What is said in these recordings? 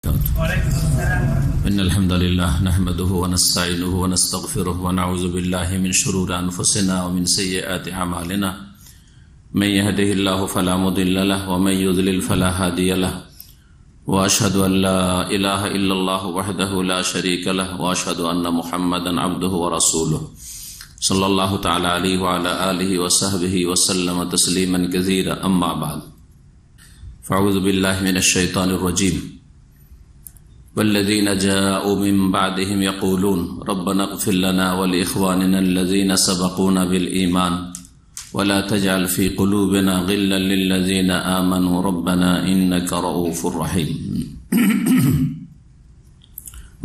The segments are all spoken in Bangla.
إن الحمد لله نحمده ونستعينه ونستغفره ونعوذ بالله من شرور أنفسنا ومن سيئات أعمالنا من يهده الله فلا مضل له ومن يضلل فلا هادي له وأشهد أن لا إله إلا الله وحده لا شريك له وأشهد أن محمدا عبده ورسوله صلى الله تعالى عليه وعلى آله وصحبه وسلم تسليما كثيرا أما بعد فأعوذ بالله من الشيطان الرجيم والذين جاءوا من بعدهم يقولون ربنا اغفر لنا ولإخواننا الذين سبقونا بالإيمان ولا تجعل في قلوبنا غلا للذين آمنوا ربنا إنك رؤوف رحيم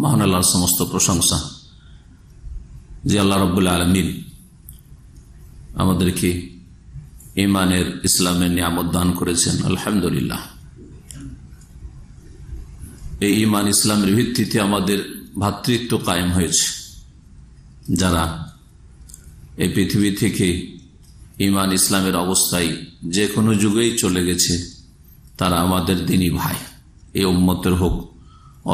মহান আল্লাহর সমস্ত প্রশংসা যে আল্লাহ রাব্বুল আলামিন আমাদেরকে ঈমানের ইসলামের নিয়ামত দান করেছেন। আলহামদুলিল্লাহ। এই ঈমান ইসলামের ভিত্তিতে আমাদের ভ্রাতৃত্ব কায়েম হয়েছে। যারা এই পৃথিবী থেকে ঈমান ইসলামের অবস্থায় যে কোনো যুগেই চলে গেছে তারা আমাদের দিনী ভাই, এই উম্মতের হোক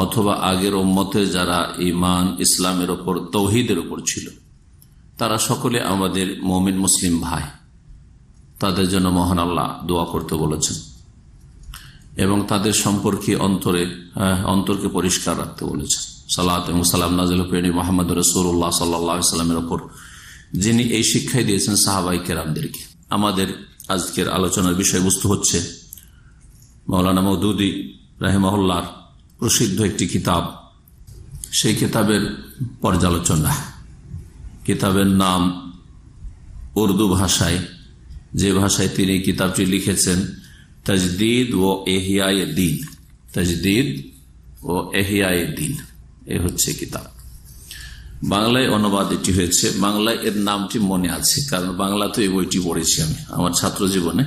অথবা আগের উম্মতের যারা ঈমান ইসলামের ওপর তৌহিদের ওপর ছিল, তারা সকলে আমাদের মুমিন মুসলিম ভাই। তাদের জন্য মহান আল্লাহ দোয়া করতে বলেছেন এবং তাদের সম্পর্কে অন্তরকে পরিষ্কার রাখতে বলেছেন। সালাত এবং সালাম নাযিল হোক মুহাম্মদ রাসূলুল্লাহ সাল্লাল্লাহু আলাইহি ওয়াসাল্লামের ওপর, যিনি এই শিক্ষাই দিয়েছেন সাহাবায়ে কেরামদেরকে। আমাদের আজকের আলোচনার বিষয়বস্তু হচ্ছে মাওলানা মওদুদী রাহিমাহুল্লাহর প্রসিদ্ধ একটি কিতাব, সেই কিতাবের পর্যালোচনা। কিতাবের নাম উর্দু ভাষায়, যে ভাষায় তিনি কিতাবটি লিখেছেন, তাজদীদ ও ইহইয়ায়ে দ্বীন। তাজদীদ ও ইহইয়ায়ে দ্বীন, এ হচ্ছে কিতাব। বাংলায় অনুবাদ এটি হয়েছে। বাংলায় এর নামটি মনে আছে, কারণ বাংলাতে এই বইটি পড়েছি আমি আমার ছাত্র জীবনে,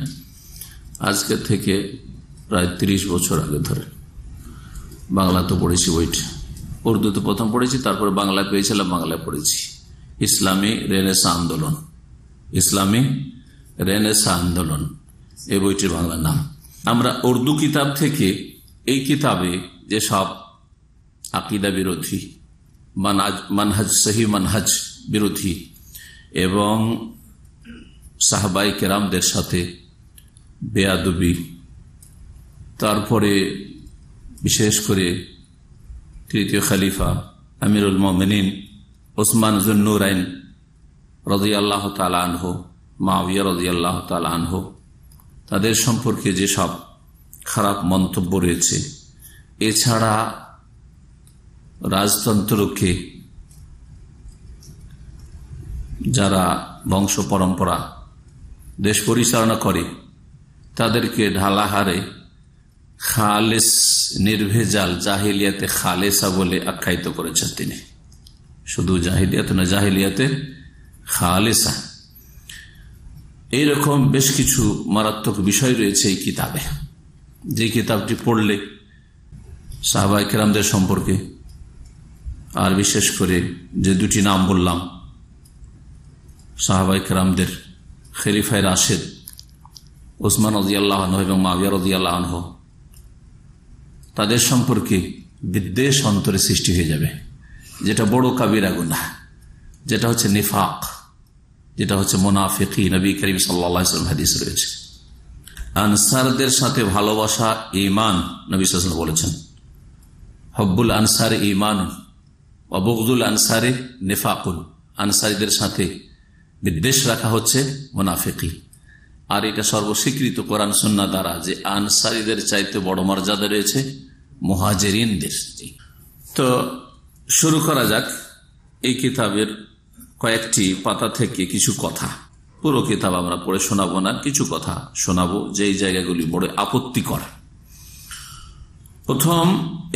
আজকে থেকে প্রায় 30 বছর আগে ধরে বাংলাতে পড়েছি বইটি। উর্দুতে প্রথম পড়েছি, তারপরে বাংলায় পেয়েছিলাম, বাংলায় পড়েছি। ইসলামী রেনেসাঁ আন্দোলন, ইসলামী রেনেসাঁ আন্দোলন এই বইটির বাংলা নাম। আমরা উর্দু কিতাব থেকে এই কিতাবে যেসব আকিদা বিরোধী, মানহাজ সহি মানহাজ বিরোধী এবং সাহাবায়ে কেরামদের সাথে বেয়াদবি, তারপরে বিশেষ করে তৃতীয় খলিফা আমিরুল মুমিনিন ওসমান যুন্নুরাইন রাদিয়াল্লাহু তাআলা আনহু, মুআবিয়া রাদিয়াল্লাহু তাআলা আনহু, তাদের সম্পর্কে যেসব খারাপ মন্তব্য রয়েছে, এছাড়া রাজতন্ত্রকে যারা বংশ পরম্পরা দেশ পরিচালনা করে তাদেরকে ঢালাহারে খালেস, নির্ভেজাল জাহিলিয়াতে খালেসা বলে আখ্যায়িত করেছেন তিনি। শুধু জাহিলিয়াত না, জাহিলিয়াতে খালেসা। এইরকম বেশ কিছু মারাত্মক বিষয় রয়েছে এই কিতাবে, যে কিতাবটি পড়লে সাহাবায়ে কেরামদের সম্পর্কে, আর বিশেষ করে যে দুটি নাম বললাম সাহাবায়ে কেরামদের, খলিফায়ে রাশেদ ওসমান রাদিয়াল্লাহু আনহু এবং মুআবিয়া রাদিয়াল্লাহু আনহু, তাদের সম্পর্কে বিদ্বেষ অন্তরে সৃষ্টি হয়ে যাবে, যেটা বড় কাবিরা গুনাহ, যেটা হচ্ছে নিফাক, যেটা হচ্ছে মুনাফিকি। নবী করিম সাল্লাল্লাহু আলাইহি ওয়াসাল্লাম হাদিস রয়েছে, আনসারদের সাথে ভালোবাসা ঈমান। নবী সাল্লাল্লাহু আলাইহি ওয়াসাল্লাম বলেছেন, হুব্বুল আনসারি ঈমান ওয়া বুগদুল আনসারি নিফাকুন। আনসারীদের সাথে বিদ্বেষ রাখা হচ্ছে মুনাফিকি। আর এটা সর্বস্বীকৃত কোরআন সুন্নাহ দ্বারা যে আনসারীদের চাইতে বড় মর্যাদা রয়েছে মুহাজিরিনদের। তো শুরু করা যাক এই কিতাবের কয়েকটি পাতা থেকে কিছু কথা। পুরো কিতাব আমরা পড়ে শোনাবো না, কিছু কথা শোনাবো যেই জায়গাগুলি বড় আপত্তিকর। প্রথম,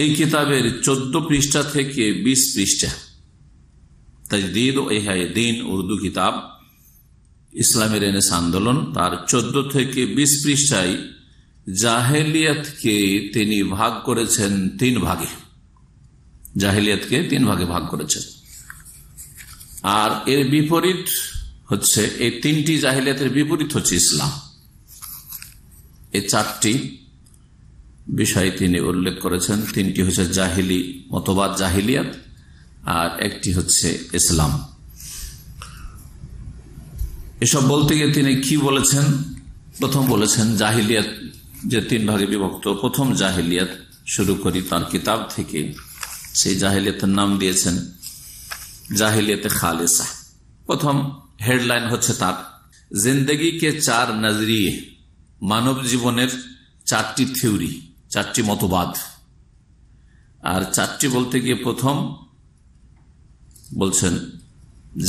এই কিতাবের 14 পৃষ্ঠা থেকে 20 পৃষ্ঠা, তাজদীদ ও ইহইয়ায়ে দ্বীন উর্দু কিতাব, ইসলামের রেনেসাঁ আন্দোলন, তার 14 থেকে 20 পৃষ্ঠায় জাহেলিয়াতকে তিনি ভাগ করেছেন 3 ভাগে। জাহেলিয়াতকে 3 ভাগে ভাগ করেছেন। আর এর বিপরীত হচ্ছে, এই 3টি জাহেলিয়াতের বিপরীত হচ্ছে ইসলাম। এই 4টি বিষয় তিনি উল্লেখ করেছেন। তিনটি হচ্ছে জাহিলি মতবাদ, জাহিলিয়াত, আর একটি হচ্ছে ইসলাম। এসব বলতে গিয়ে তিনি কি বলেছেন? প্রথম বলেছেন জাহিলিয়াত যে তিন ভাগে বিভক্ত, প্রথম জাহিলিয়াত শুরু করি তার কিতাব থেকে। সেই জাহিলিয়াতের নাম দিয়েছেন জাহিলিয়াতে খালেসা। প্রথম হেডলাইন হচ্ছে তার জিন্দেগি কে চার নজরিয়ে, মানব জীবনের চারটি থিওরি, চারটি মতবাদ। আর চারটি বলতে গিয়ে প্রথম বলছেন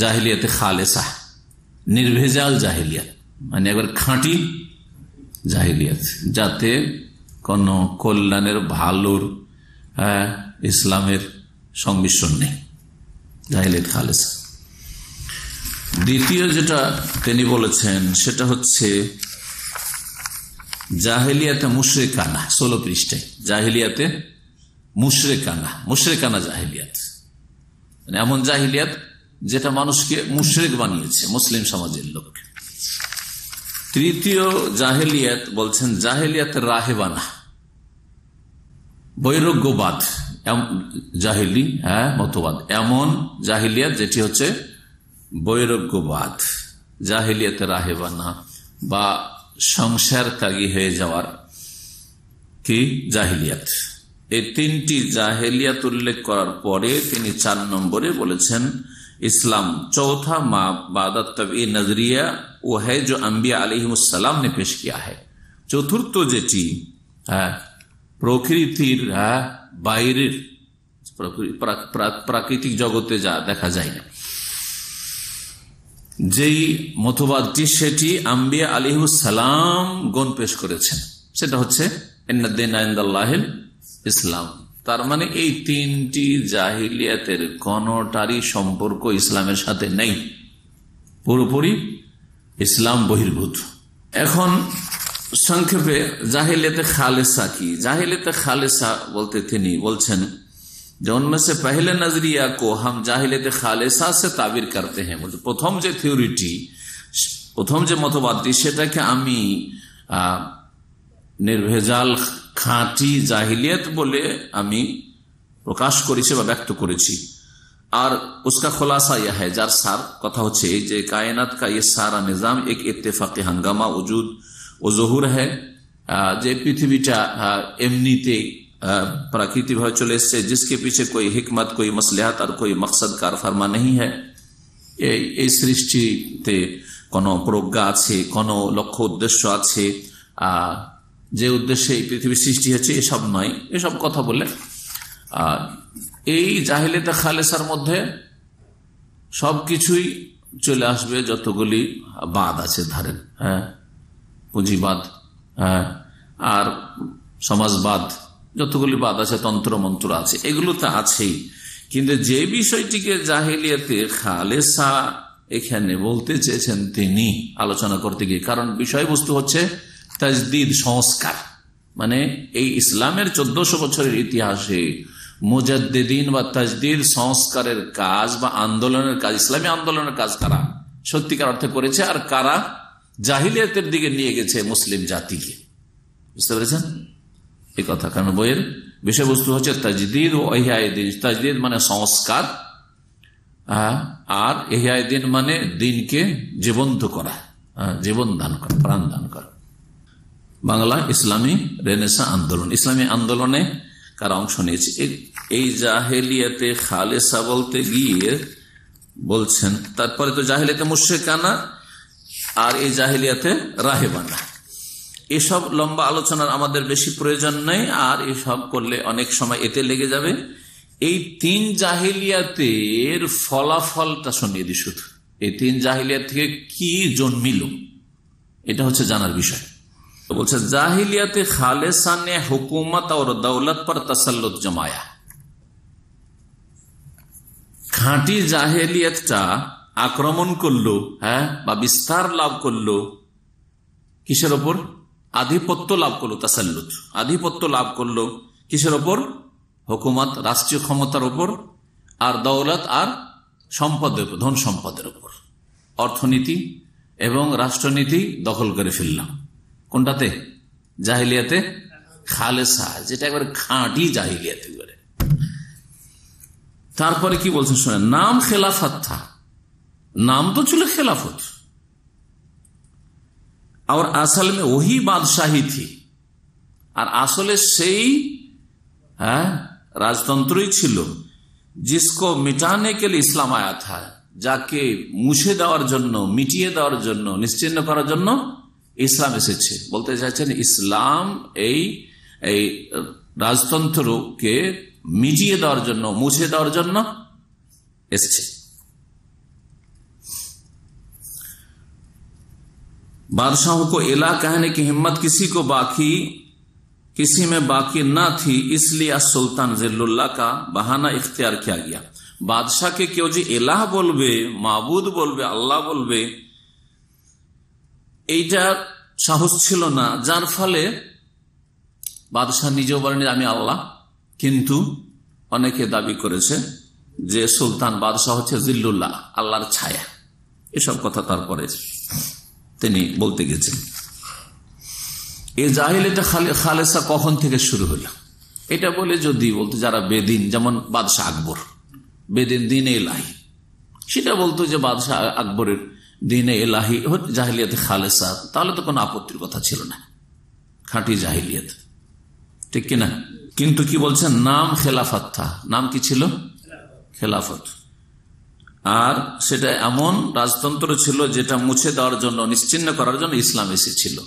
জাহিলিয়াতে খালেসা, নির্ভেজাল জাহিলিয়াত, মানে একবার খাঁটি জাহিলিয়াত, যাতে কোন কল্যাণের, ভালোর, ইসলামের সংমিশ্রণ নেই, জাহিলিয়াত খালেসা। দ্বিতীয় যেটা তিনি বলেছেন সেটা হচ্ছে জাহিলিয়াতে মুশরিকানা, 16 পৃষ্ঠায় জাহিলিয়াতে মুশরিকানা জাহিলিয়াত, মানে এমন জাহিলিয়াত যেটা মানুষকে মুশরিক বানিয়েছে, মুসলিম সমাজের লোককে। তৃতীয় জাহিলিয়াত বলছেন জাহিলিয়াতে রাহেবানা, বৈরাগ্যবাদ জাহিলি মতবাদ, এমন জাহিলিয়াত যেটি হচ্ছে বৈরাগ্যবাদ, জাহিলিয়াতে রাহেবানা বা সংসার ত্যাগী হয়ে যাওয়ার কি জাহিলিয়াত। এই তিনটি জাহিলিয়াত উল্লেখ করার পরে তিনি 4 নম্বরে বলেছেন इस्लाम। चौथा मा बादत तबई नजरिया वो है जो अंबिया अलैहिमुस्सलाम ने पेश किया है। चतुर्थ जेटी प्रकृतिर বাইরের প্রাকৃতিক জগতে যা দেখা যায় না, যেই মতবাদটি সেটি আম্বিয়া আলাইহিসসালাম গণ পেশ করেছেন, সেটা হচ্ছে ইন্নাদ-দীনা ইনদাল্লাহিল ইসলাম। তার মানে এই তিনটি জাহিলিয়াতের কোনটারই সম্পর্ক ইসলামের সাথে নেই, পুরোপুরি ইসলাম বহির্ভূত। এখন সংক্ষেপে জাহিলিয়াতে খালেসা কি? জাহিলিয়াতে খালেসা বলতে তিনি বলছেন যে उनमें से पहले नजरिया को हम জাহিলিয়াতে খালেসা से ताबीर करते हैं। বলতে প্রথম যে থিওরিটি, প্রথম যে মতবাদটি, সেটাকে আমি নির্ভেজাল খাঁটি জাহিলিয়াত বলে আমি প্রকাশ করেছি বা ব্যক্ত করেছি। আর उसका खुलासा यह है, যার সার কথা হচ্ছে এই যে কায়নাত का ये सारा निजाम एक इत्तेफाकी हंगामा वजूद ও জহুর হ্যাঁ, যে পৃথিবীটা এমনিতে প্রাকৃতিক ভাবে চলে এসছে, जिसके पीछे कोई हिकमत, कोई मसलहत और कोई मकसद कार फरमा नहीं है। এই সৃষ্টিতে কোনো প্রজ্ঞা আছে, কোনো লক্ষ্য উদ্দেশ্য আছে, যে উদ্দেশ্যে এই পৃথিবীর সৃষ্টি হচ্ছে এসব নয়, এসব কথা বলে এই জাহিলিয়াতে খালেসার মধ্যে সবকিছুই চলে আসবে, যতগুলি বাদ আছে ধরেন, পুঁজিবাদ আর সমাজবাদ, যতগুলি বাদ আছে, তন্ত্র মন্ত্র আছে, এগুলো তো আছেই। কিন্তু যে বিষয়টিকে জাহিলিয়াতে খালেসা এখানে বলতে চেয়েছেন তিনি আলোচনা করতে গিয়ে, কারণ বিষয়বস্তু হচ্ছে তাজদিদ, সংস্কার। মানে এই ইসলামের 1400 বছরের ইতিহাসে মুজাদ্দিদিন বা তাজদিদ, সংস্কারের কাজ বা আন্দোলনের কাজ, ইসলামী আন্দোলনের কাজ কারা সত্যিকার অর্থে করেছে, আর কারা জাহিলিয়াতের দিকে নিয়ে গেছে মুসলিম জাতিকে। বুঝতে পেরেছেন এই কথা? কারণ বইয়ের বিষয়বস্তু হচ্ছে তাজদিদ ও ইহয়ায়ে-দিন। তাজদিদ মানে সংস্কার, আর ইহয়ায়ে-দিন মানে দিনকে জীবন্ত করা, জীবন দান করা, প্রাণ দান করা। বাংলা ইসলামী রেনেসাঁ আন্দোলন, ইসলামী আন্দোলনে কারা অংশ নিয়েছে। এই জাহেলিয়াতে খালেসা বলতে গিয়ে বলছেন, তারপরে তো জাহেলিয়াতে মুশরিকানা আর এই জাহেলিয়াতে রাহেবানা, এসব লম্বা আলোচনার আমাদের বেশি প্রয়োজন নেই, আর এসব করলে অনেক সময় এতে লেগে যাবে। এই 3 জাহিলিয়াতের ফলাফলটা শুনিয়ে দিই শুধু। এই 3 জাহিলিয়াত থেকে কি জন্মিল, এটা হচ্ছে জানার বিষয়। বলছে জাহিলিয়াতে খালেসা ने हुकूमत और दौलत पर तसल्लुत जमाया। খাঁটি জাহেলিয়াতটা আক্রমণ করলো, বা বিস্তার লাভ করলো কিসের ওপর? আধিপত্য লাভ করলো, তাসাল্লুত, আধিপত্য লাভ করলো কিসের ওপর? হুকুমত, রাষ্ট্রীয় ক্ষমতার ওপর, আর দৌলত আর সম্পদের উপর, ধন সম্পদের উপর। অর্থনীতি এবং রাষ্ট্রনীতি দখল করে ফেললাম। কোনটাতে? জাহিলিয়াতে খালেসা, যেটা একবারে খাঁটি জাহিলিয়াত। তারপরে কি বলছেন শোনেন, নাম খেলাফত থা, नाम तो चलो खिलाफत और असल में वही बादशाही थी और আসলে সেই राजतंत्र ही छिलो जिसको मिटाने के लिए इस्लाम आया था, যাকে মুছে দেওয়ার জন্য, মিটিয়ে দেওয়ার জন্য, নিশ্চিহ্ন করার জন্য ইসলাম এসেছে। বলতে চাইছেন ইসলাম এই রাজতন্ত্রকে মিটিয়ে দেওয়ার জন্য, মুছে দেওয়ার জন্য এসেছে। बादशाहों को इला कहने की हिम्मत किसी में बाकी न थी, इसलिए सुल्तान जिल्लुल्लाह का बहाना इख्तियार किया गया। बादशाह के क्यों जी इलाह बोलबे, माबुद बोलबे, अल्लाह बोलबे, এইটা সাহস ছিল না, যার ফলে বাদশাহ নিজেও বলেন আমি আল্লাহ, কিন্তু অনেকে দাবি করেছে যে সুলতান বাদশাহ হচ্ছে জিল্লুল্লাহ, আল্লাহর ছায়া। এসব কথা তারপরে তিনি বলতে গেছেন। এই জাহিলিয়াত খালেসা কখন থেকে শুরু হলো এটা বলে যদি বলতো যারা বেদিন, যেমন বাদশাহ আকবর, বেদিন দিনে এলাহি, সেটা বলতো যে বাদশাহ আকবরের দিনে এলাহি জাহিলিয়াত খালেসা, তাহলে তো কোনো আপত্তির কথা ছিল না, খাঁটি জাহিলিয়াত, ঠিক কিনা? কিন্তু কি বলছেন, নাম খেলাফত থা, নাম কি ছিল? খেলাফত। আর সেটা এমন রাজতন্ত্র ছিল যেটা মুছে দেওয়ার জন্য, নিশ্চিহ্ন করার জন্য ইসলাম এসেছিল।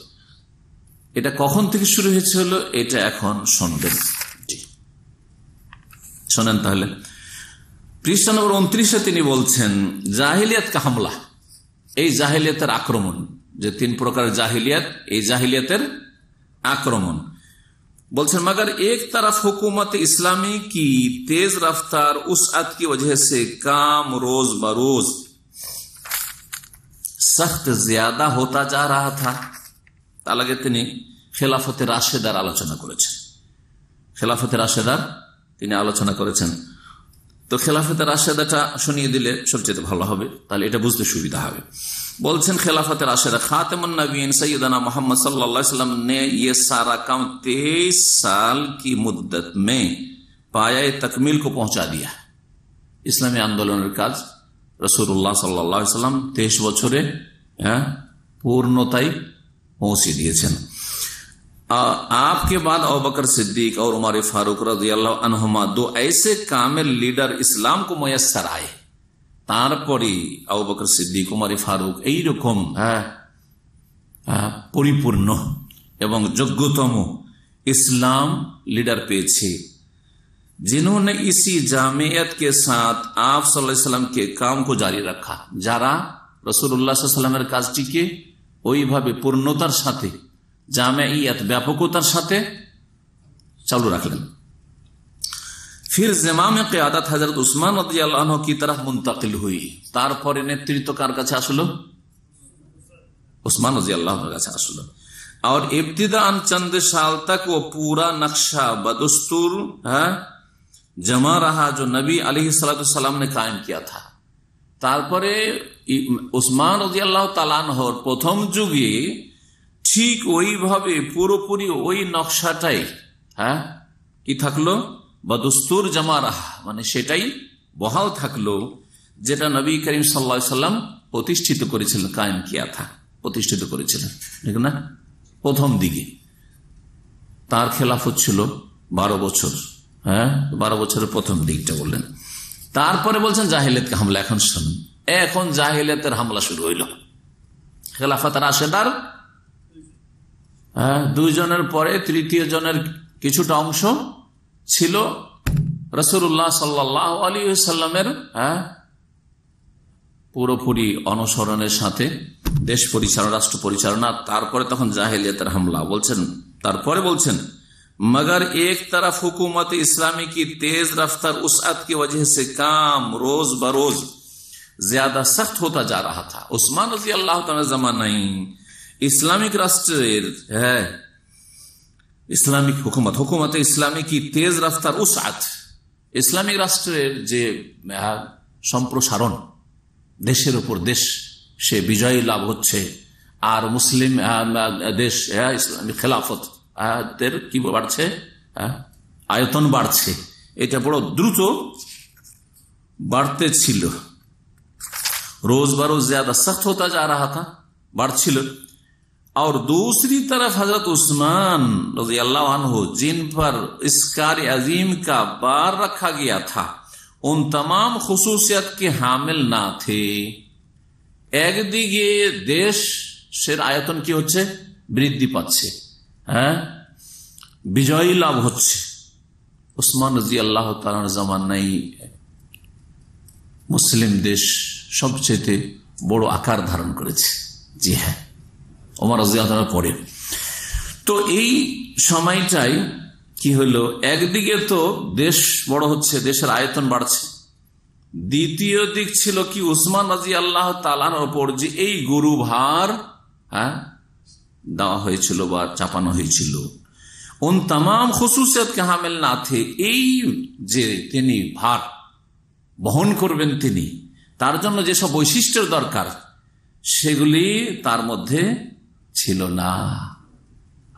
এটা কখন থেকে শুরু হয়েছিল এটা এখন শুনবেন, শোনেন তাহলে। পৃষ্ঠা নম্বর 29-এ তিনি বলছেন জাহিলিয়াত কা হামলা, এই জাহিলিয়াতের আক্রমণ, যে 3 প্রকার জাহিলিয়াত, এই জাহিলিয়াতের আক্রমণ। বলছেন मगर एक तरफ हुकूमत इस्लामी की तेज रफ्तार उसअत की वजह से काम रोज बरोज सख्त ज्यादा होता जा रहा था। তার আগে তিনি খেলাফতে রাশেদার আলোচনা করেছেন, খেলাফতে রাশেদার তিনি আলোচনা করেছেন। তো খেলাফতে রাশেদাটা শুনিয়ে দিলে সবচেয়ে ভালো হবে, তাহলে এটা বুঝতে সুবিধা হবে। बोलছেন খেলাফতে রাশেদা खातमुन नबीन सैयदना मोहम्मद सल्लल्लाहु अलैहि वसल्लम ने ये सारा काम 23 साल की मुद्दत में पाया तकमील को पहुंचा दिया। इस्लामी आंदोलনের কাজ রাসূলুল্লাহ সাল্লাল্লাহু আলাইহি ওয়াসাল্লাম 23 বছরে पूर्णताई पहुंचे दिएছেন। आपके बाद अबू बकर सिद्दीक और उमर फारूक रज़ियल्लाहु अन्हुमा 2 ऐसे कामिल लीडर इस्लाम को मुयस्सर आए। তারপরে আবু বকর সিদ্দিক, উমর ফারুক এইরকম পরিপূর্ণ এবং যোগ্যতম ইসলাম লিডার পেয়েছে, जिन्होंने इसी जामियत के साथ आप सल्लल्लाहु अलैहि वसल्लम के काम को जारी रखा, যারা রাসূলুল্লাহ সাল্লাল্লাহু আলাইহি ওয়াসাল্লামের কাজটিকে ওইভাবে পূর্ণতার সাথে, জামিয়াত ব্যাপকতার সাথে চালু রাখলেন। फिर ज़िमाम क़ियादत हजरत उस्मान रज़ियल्लाहु अन्हु की तरफ मुंतकिल हुई। तारपरे नेतृत्व कार काछे आसलो? उस्मान रज़ियल्लाहु अन्हु काछे आसलो। और इब्तिदाअन चंद साल तक वो पूरा नक्शा बदस्तूर जमा रहा जो नबी अलैहिस्सलाम ने कायम किया था। तारपरे उस्मान रज़ियल्लाहु ताआला अन्हुर प्रथम जुगे ठीक ওইভাবে পুরোপুরি ওই নকশাটাই কি থাকলো, বদস্তুর জামা রাহা, মানে সেটাই বহাল থাকলো যেটা নবী করিম সাল্লাল্লাহু আলাইহি ওয়াসাল্লাম প্রতিষ্ঠিত করেছিলেন, কায়েম কিয়া থা, প্রতিষ্ঠিত করেছিলেন, ঠিক না? প্রথম দিকে তার খেলাফত ছিল 12 বছর, 12 বছরের প্রথম দিকটা বললেন। তারপরে বলছেন জাহিলিয়াতের হামলা। এখন শুনুন, এখন জাহিলিয়াতের হামলা শুরু হইল। খেলাফত রাশেদার 2 জনের পরে তৃতীয় জনের কিছুটা অংশ ছিল রাসূলুল্লাহ সাল্লাল্লাহু আলাইহি ওয়াসাল্লামের পুরোপুরি অনুসরণের সাথে দেশ পরিচালনা, রাষ্ট্র পরিচালনা। তারপরে তখন জাহিলিয়াতের হামলা। বলছেন তারপরে বলছেন मगर एक तरफ हुकूमत इस्लामी की तेज रफ्तार उसअत की वजह से काम रोज बरोज ज्यादा सख्त होता जा रहा था। उस्मान रज़ियल्लाहु ताआला जमानाय इस्लामिक राष्ट्रेर ইসলামিক হুকুমত ইসলামী কি তেজ রাফতার উসআত, ইসলামিক রাষ্ট্রের যে সম্প্রসারণ, দেশের উপর দেশ সে বিজয় লাভ হচ্ছে, আর মুসলিম দেশ ইসলামিক খেলাফত আয়াতের কি বাড়ছে, আয়তন বাড়ছে, এটা বড় দ্রুত বাড়তে ছিল। रोज बरोज ज्यादा सख्त होता जा रहा था, बढ़। और दूसरी तरफ हजरत उस्मान रज़ी अल्लाह अन्हु जिन पर इस कार्य अजीम का बार रखा गया था उन तमाम खुसूसियत के हामिल ना थे। একদিকে দেশের আয়তন কি হচ্ছে, বৃদ্ধি পাচ্ছে, বিজয়ী লাভ হচ্ছে। উসমান রাদিয়াল্লাহু তাআলার জামানায় মুসলিম দেশ সবচেয়ে বড় আকার ধারণ করেছে। জি হ্যাঁ, ওমর রাদিয়াল্লাহু তাআলার পরে। তো এই সময়টাই কি হলো, একদিকে তো দেশ বড় হচ্ছে, দেশের আয়তন বাড়ছে, দ্বিতীয় দিক ছিল কি উসমান রাদিয়াল্লাহু তাআলার উপর যে এই গুরুভার দেওয়া হয়েছিল বা চাপানো হয়েছিল, উন तमाम খুসুসিয়ত কে হামিল না থে, এই যে তিনি ভার বহন করবেন তিনি, তার জন্য যেসব বৈশিষ্ট্যের দরকার সেগুলি তার মধ্যে ছিল না।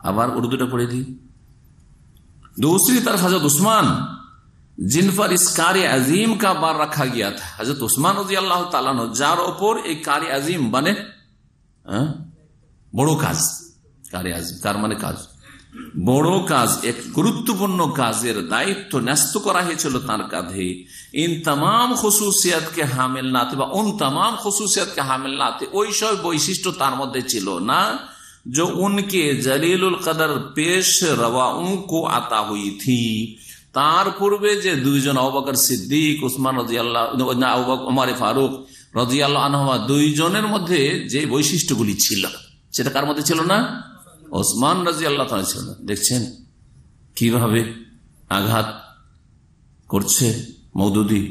আবার উর্দুটা পড়ে দিই। दूसरी तरफ हजरत उस्मान जिन पर इस कार्य अजीम का बार रखा गया था, हजरत उस्मान রাদিয়াল্লাহু তাআলা যার ওপর এই कार्य अजीम মানে বড় কাজ, कार्य अजीम কার মানে কাজ, বড় কাজ, এক গুরুত্বপূর্ণ কাজের দায়িত্ব ন্যস্ত করা হয়েছিল তার কাঁধে। ইন तमाम খুসুসিয়াত কে হামিল না থে বা উন तमाम খুসুসিয়াত কে হামিল না থে, ওই সব বৈশিষ্ট্য তার মধ্যে ছিল না जो उनके जलीलुल कदर पेश रवाओं को आता हुई थी। तार पूर्वे जे दुईजन আবু বকর সিদ্দিক, উসমান রাদিয়াল্লাহু, ওমর ফারুক রাদিয়াল্লাহু আনহুমা, দুইজনের মধ্যে যে বৈশিষ্ট্যগুলি ছিল সেটা কার মধ্যে ছিল না, ওসমান রাদিয়াল্লাহু তাআলা ছিল না। দেখছেন কিভাবে আঘাত করছে মওদুদি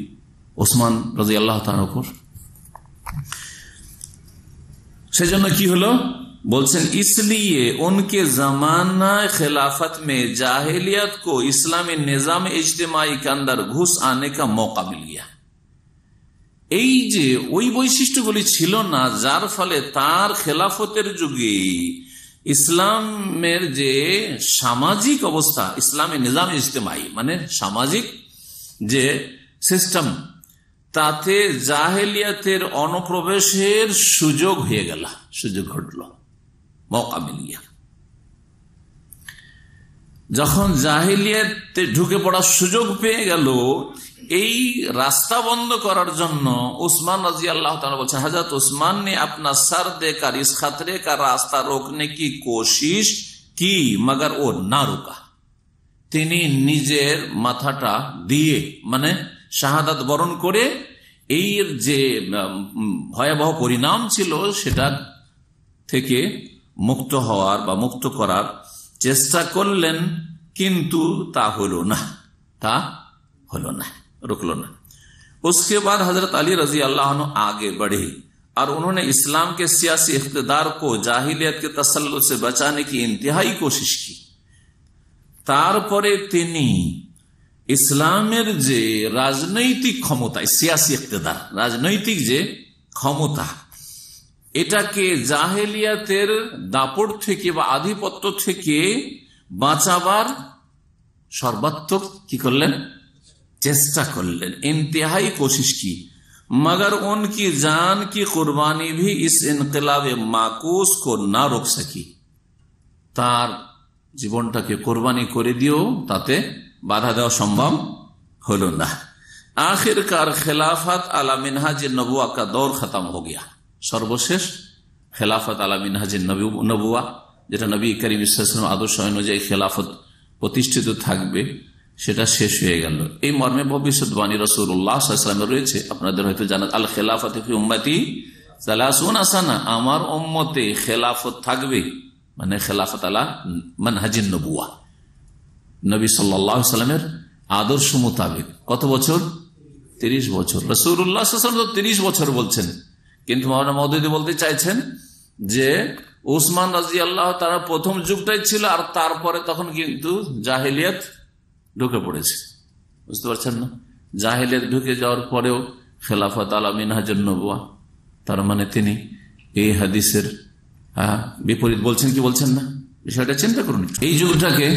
ওসমান রাদিয়াল্লাহু তাআলার উপর। সেজন্য কি হলো बोलছেন, इसलिए उनके जमाना खिलाफत में जाहिलियत को इस्लामी निजाम इज्तिमाई के अंदर घुस आने का मौका मिल गया। এই যে ওই বৈশিষ্ট্যগুলি ছিল না, যার ফলে তার খেলাফতের যুগে ইসলামের যে সামাজিক অবস্থা, ইসলামী নিজাম ইজতেমাই মানে সামাজিক যে সিস্টেম, তাতে জাহেলিয়াতের অনুপ্রবেশের সুযোগ হয়ে গেল, সুযোগ ঘটল, মৌকা মিল গিয়া। যখন জাহিলিয়াতে ঢুকে পড়ার সুযোগ পেয়ে গেল, এই রাস্তা বন্ধ করার জন্য उस्मान রাদিয়াল্লাহু তাআলা বলছেন, हजरत उस्मान ने अपना सर देकर इस खतरे का रास्ता रोकने की कोशिश की मगर वो ना रुका। তিনি নিজের মাথাটা দিয়ে মানে শাহাদাত বরণ করে এই যে ভয়াবহ পরিণাম ছিল সেটা থেকে মুক্ত হওয়ার বা মুক্ত করার চেষ্টা করলেন, কিন্তু তা হলো না, रुकलो ना। उसके बाद हजरत अली रजी अल्लाह अन्हु आगे बढ़े और उन्होंने इस्लाम के सियासी इख्तिदार को जाहिलियत के तसल्लुत से बचाने की इंतहाई कोशिश की। तारपरे तिनी इस्लामेर जे राजनैतिक क्षमता, सियासी इख्तिदार राजनैतिक जे क्षमता, এটাকে জাহেলিয়াতের দাপট থেকে বা আধিপত্য থেকে বাঁচাবার সর্বাত্মক কি করলেন, চেষ্টা করলেন, ইন্তেহাই কোशिश की। मगर उनकी जान की कुर्बानी भी इस इनकलाब माकूस को ना रोक सकी। তার জীবনটাকে কোরবানি করে দিও তাতে বাধা দেওয়া সম্ভব হলো না। आखिरकार खिलाफत अला मिनहाज नबुआ का दौर खत्म हो गया। সর্বশেষ খেলাফত আলা মিনহাজে নবুয়া, যেটা নবী করিম সাল্লাল্লাহু আলাইহি ওয়াসাল্লাম আদর্শ অনুযায়ী খেলাফত প্রতিষ্ঠিত থাকবে, সেটা শেষ হয়ে গেল। এই মর্মে ভবিষ্যৎবাণী রাসূলুল্লাহ সাল্লাল্লাহু আলাইহি ওয়াসাল্লামের রয়েছে, আপনাদের হয়তো জানেন, আল খেলাফত ফি উম্মতি 30 সানা, আমার উম্মতে খেলাফত থাকবে মানে খেলাফত আলা মানহাজিন নবুয়া, নবী সাল্লাল্লাহু আলাইহি ওয়াসাল্লামের আদর্শ মোতাবেক। কত বছর? 30 বছর। রাসূলুল্লাহ সাল্লাল্লাহু আলাইহি ওয়াসাল্লাম 30 বছর বলছেন, কিন্তু মাওলানা মওদুদি বলতে চাইছেন যে উসমান রাদিয়াল্লাহু তাআলা প্রথম যুগটাই ছিল, আর তারপরে তখন কিন্তু জাহেলিয়াত ঢুকে পড়েছে। বুঝতে পারছেন না? জাহেলিয়াত ঢুকে যাওয়ার পরেও খেলাফত আলা মিনহাজুন নবুয়া, তার মানে তিনি এই হাদিসের বিপরীত বলছেন কি বলছেন না? বিষয়টা চিন্তা করুন। এই যুগটাকে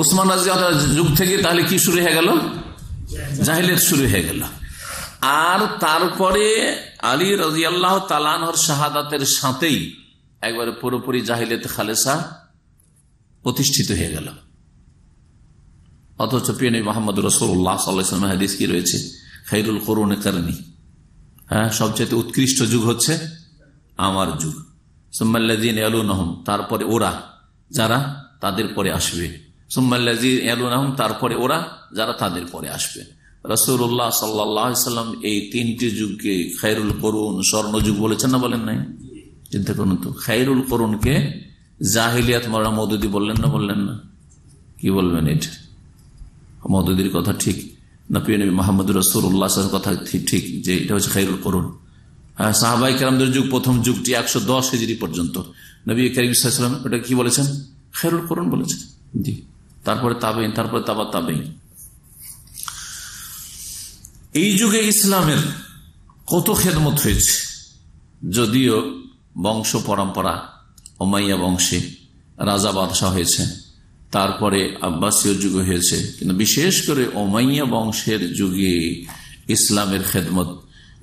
ওসমান রাদিয়াল্লাহু আনহু যুগ থেকে তাহলে কি শুরু হয়ে গেল? জাহিলিয়াত শুরু হয়ে গেল। আর তারপরে আলী রাদিয়াল্লাহু তাআলা আনহুর শাহাদাতের সাথেই একবারে পুরোপুরি জাহিলিয়াত খালেসা প্রতিষ্ঠিত হয়ে গেল। অথচ প্রিয় নবী মুহাম্মদ রাসূলুল্লাহ সাল্লাল্লাহু আলাইহি ওয়াসাল্লাম হাদিস কি রয়েছে? খায়রুল কুরুনি কারনি, সবচেয়ে উৎকৃষ্ট যুগ হচ্ছে আমার যুগ। সুম্মাল্লাযীনা ইয়ালুনহুম, তারপরে ওরা যারা তাদের পরে আসবে। সুম্মাল্লাযীনা ইয়ালুনহুম, তারপরে ওরা যারা তাদের পরে আসবে। রাসূলুল্লাহ সাল্লাল্লাহু আলাইহি ওয়াসাল্লাম এই তিনটি যুগকে খায়রুল কুরুন, স্বর্ণযুগ বলেছেন না বলেন নাই? চিন্তা করুন তো, খায়রুল কুরুনকে জাহিলিয়াত মাওলানা মওদুদী বললেন না বললেন না? কি বলবেন? এটা মওদুদীর কথা ঠিক না প্রিয় নবী মুহাম্মদ রাসূলুল্লাহ সাল্লাল্লাহু আলাইহি ওয়াসাল্লামের কথা ঠিক যে এটা হচ্ছে খায়রুল কুরুন? সাহাবায়ে কেরামদের যুগ, প্রথম যুগটি 110 হিজরি পর্যন্ত, নবী করিম সাল্লাল্লাহু আলাইহি ওয়াসাল্লাম এটা কি বলেছেন? খায়রুল কুরুন বলেছেন। জি, তারপরে তাবেঈন, তারপরে তাবেঈন। এই যুগে ইসলামের কত খেদমত হয়েছে, যদিও বংশ পরম্পরা উমাইয়া বংশে রাজা বাদশাহ হয়েছে, তারপরে আব্বাসীয় যুগ হয়েছে, কিন্তু বিশেষ করে উমাইয়া বংশের যুগে ইসলামের খেদমত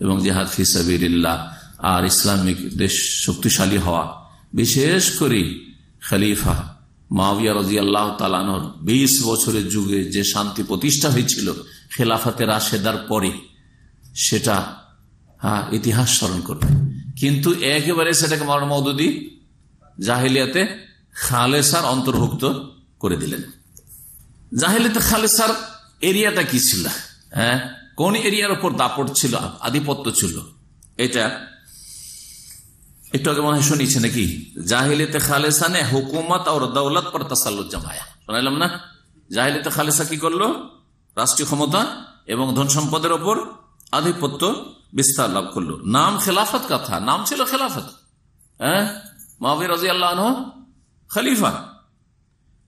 এবং জিহাদ ফি সাবিলিল্লাহ আর ইসলামিক দেশ শক্তিশালী হওয়া, বিশেষ করে খলিফা মুআবিয়া রাদিয়াল্লাহু তাআলা আনহুর 20 বছরের যুগে যে শান্তি প্রতিষ্ঠা হয়েছিল খেলাফতে রাশেদার পরে, সেটা ইতিহাস স্মরণ করবে। কিন্তু একেবারে সেটাকে মাওলানা মওদুদী জাহিলিয়াতে খালেসার অন্তর্ভুক্ত করে দিলেন। জাহিলিয়াতে খালেসার এরিয়াটা কি ছিল? কোন এরিয়ার উপর দাপট ছিল, আধিপত্য ছিল? এটা একটু আগে মনে হয় শুনিছে নাকি? জাহিলিয়াতে খালেসা নে হুকুমত আর দৌলত পর তাসাল্লুত জামায়া, শোনাইলাম না? জাহিলিয়াতে খালেসা কি করলো? রাষ্ট্রীয় ক্ষমতা এবং ধন সম্পদের ওপর আধিপত্য বিস্তার লাভ করলো। নাম খেলাফত কথা, নাম ছিল খেলাফত, মুআবিয়া রাদিয়াল্লাহু আনহু खलीफा